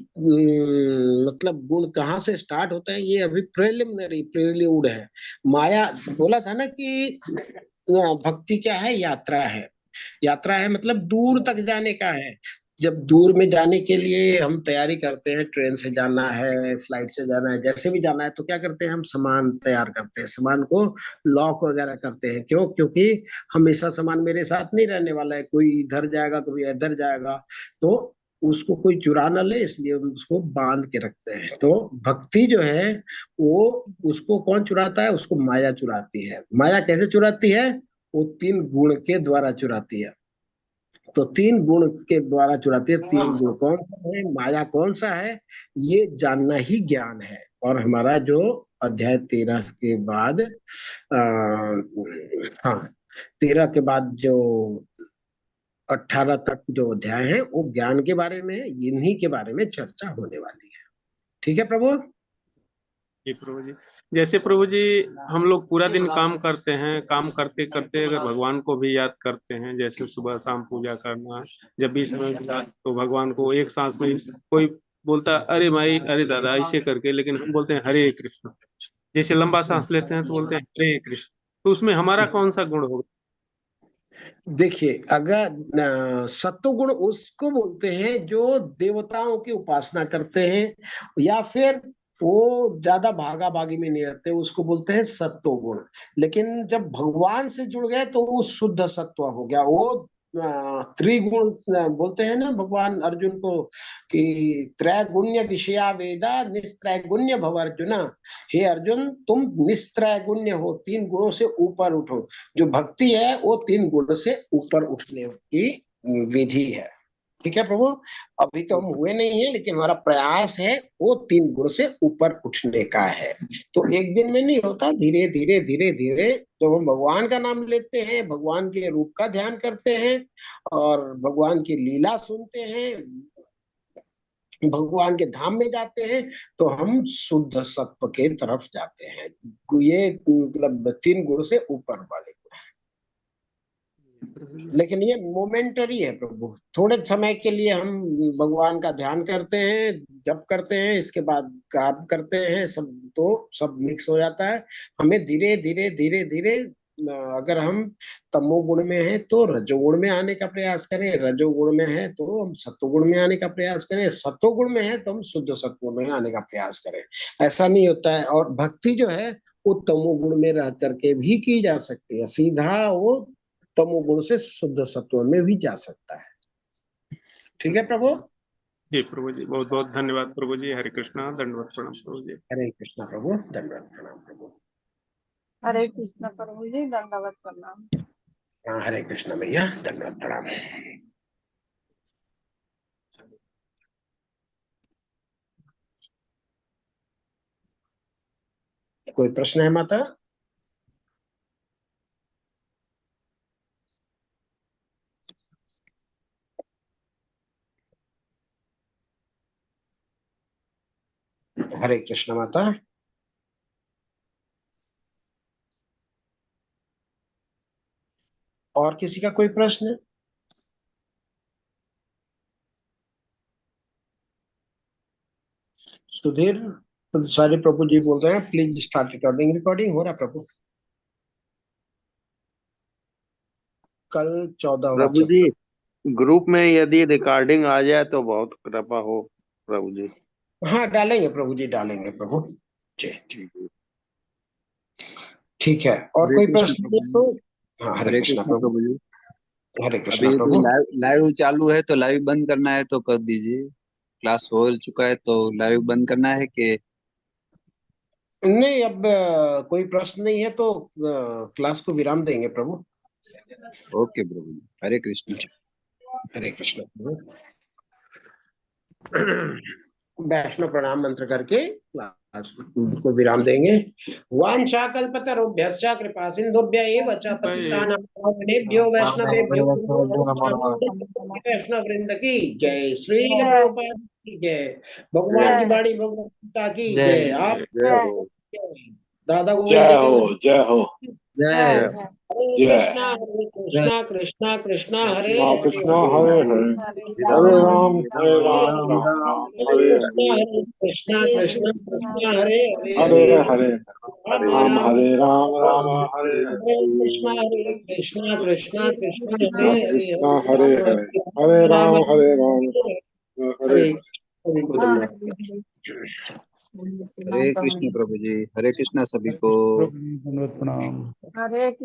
मतलब गुण कहाँ से स्टार्ट होता है, ये अभी प्रिलिमिनरी प्रील्यूड है। माया बोला था ना कि भक्ति क्या है? यात्रा है। यात्रा है मतलब दूर तक जाने का है। जब दूर में जाने के लिए हम तैयारी करते हैं, ट्रेन से जाना है, फ्लाइट से जाना है, जैसे भी जाना है, तो क्या करते हैं? हम सामान तैयार करते हैं, सामान को लॉक वगैरह करते हैं। क्यों? क्योंकि हमेशा सामान मेरे साथ नहीं रहने वाला है, कोई इधर जाएगा, कोई इधर जाएगा, तो उसको कोई चुरा ना ले, इसलिए हम उसको बांध के रखते हैं। तो भक्ति जो है वो, उसको कौन चुराता है? उसको माया चुराती है। माया कैसे चुराती है? वो 3 गुण के द्वारा चुराती है। तो 3 गुण के द्वारा चुराती है। 3 गुण कौन सा है, माया कौन सा है, ये जानना ही ज्ञान है। और हमारा जो अध्याय 13 के बाद हाँ, 13 के बाद जो 18 तक जो अध्याय है, वो ज्ञान के बारे में है, इन्हीं के बारे में चर्चा होने वाली है। ठीक है प्रभु? जी प्रभु जी। जैसे प्रभु जी, हम लोग पूरा दिन काम करते हैं, काम करते करते अगर भगवान को भी याद करते हैं, जैसे सुबह शाम पूजा करना, जब भी समय मिला तो भगवान को एक सांस में, कोई बोलता अरे माई, अरे दादा, ऐसे करके, लेकिन हम बोलते हैं हरे कृष्ण। जैसे लंबा सांस लेते हैं तो बोलते हैं हरे कृष्ण। तो उसमें हमारा कौन सा गुण होगा? देखिए, अगर सत्वगुण उसको बोलते हैं जो देवताओं की उपासना करते हैं, या फिर वो ज्यादा भागा भागी में नहीं रहते, उसको बोलते हैं सत्वगुण। लेकिन जब भगवान से जुड़ गए तो वो शुद्ध सत्व हो गया। वो त्रिगुण बोलते हैं ना भगवान अर्जुन को कि त्रैगुण्य विषया वेदा निस्त्रैगुण्य भव अर्जुन। हे अर्जुन तुम निस्त्रैगुण्य हो, 3 गुणों से ऊपर उठो। जो भक्ति है वो 3 गुण से ऊपर उठने की विधि है। ठीक है प्रभु, अभी तो हम हुए नहीं है, लेकिन हमारा प्रयास है वो 3 गुण से ऊपर उठने का है। तो एक दिन में नहीं होता, धीरे धीरे धीरे धीरे जब हम भगवान का नाम लेते हैं, भगवान के रूप का ध्यान करते हैं और भगवान की लीला सुनते हैं, भगवान के धाम में जाते हैं, तो हम शुद्ध सत्व के तरफ जाते हैं। ये मतलब 3 गुण से ऊपर वाले। लेकिन ये मोमेंटरी है प्रभु, थोड़े समय के लिए हम भगवान का ध्यान करते हैं, जप करते हैं, इसके बाद काम करते हैं, सब मिक्स हो जाता है। हमें धीरे धीरे धीरे धीरे अगर हम तमोगुण में हैं तो रजोगुण में आने का प्रयास करें, रजोगुण में है तो हम सत्वगुण में आने का प्रयास करें, सत्वगुण में है तो हम शुद्ध सत्व में आने का प्रयास करें। ऐसा नहीं होता है। और भक्ति जो है वो तमोगुण में रह करके भी की जा सकती है, सीधा वो तमोगुण से शुद्ध सत्व में भी जा सकता है। ठीक है प्रभु। जी प्रभु जी, बहुत बहुत धन्यवाद प्रभु जी। हरे कृष्णा, दंडवत प्रणाम प्रभु जी। हरे कृष्णा प्रभु, दंडवत प्रणाम प्रभु। हरे कृष्ण प्रभु जी, दंडवत प्रणाम। हाँ, हरे कृष्णा भैया, दंडवत प्रणाम। कोई प्रश्न है माता? हरे कृष्ण माता। और किसी का कोई प्रश्न? सुधीर सारे प्रभु जी बोल रहे हैं प्लीज स्टार्ट रिकॉर्डिंग। रिकॉर्डिंग हो रहा प्रभु। कल 14वां प्रभु जी चैप्टर। ग्रुप में यदि रिकॉर्डिंग आ जाए तो बहुत कृपा हो प्रभु जी। हाँ डालेंगे प्रभु जी, डालेंगे प्रभु जी। ठीक है, और हरे कोई कृष्ण प्रश्न प्रभु है जी। तो? हाँ, हरे कृष्ण प्रभु जी। हरे अभी कृष्णा अभी प्रभु। लाइव चालू है तो लाइव बंद करना है तो कर दीजिए। क्लास हो चुका है तो लाइव बंद करना है कि? नहीं, अब कोई प्रश्न नहीं है तो क्लास को विराम देंगे प्रभु। ओके प्रभु जी, हरे कृष्ण। हरे कृष्ण प्रभु। वैष्णव प्रणाम मंत्र करके क्लास को विराम देंगे। वांछा कल्पतरुभ्यश्च कृपा सिंधुभ्य एव च पतितानां पावनेभ्यो वैष्णवेभ्यो वैष्णव वृंद की जय। श्री प्रभुपाद की जय। भगवान की बाड़ी भगवत गीता की जय। आप जय हो। दादा गोविंद के जय हो। जय। हरे कृष्णा कृष्णा कृष्णा कृष्णा हरे हरे कृष्णा हरे हरे, हरे राम राम राम हरे हरे, कृष्णा कृष्णा कृष्णा हरे हरे हरे हरे हरे, राम हरे राम राम हरे हरे, कृष्णा कृष्णा कृष्णा हरे हरे कृष्णा हरे हरे, हरे राम हरे हरे को धन्यवाद। हरे कृष्ण प्रभु जी, हरे कृष्णा सभी को। दंडवत प्रणाम। हरे कृष्ण।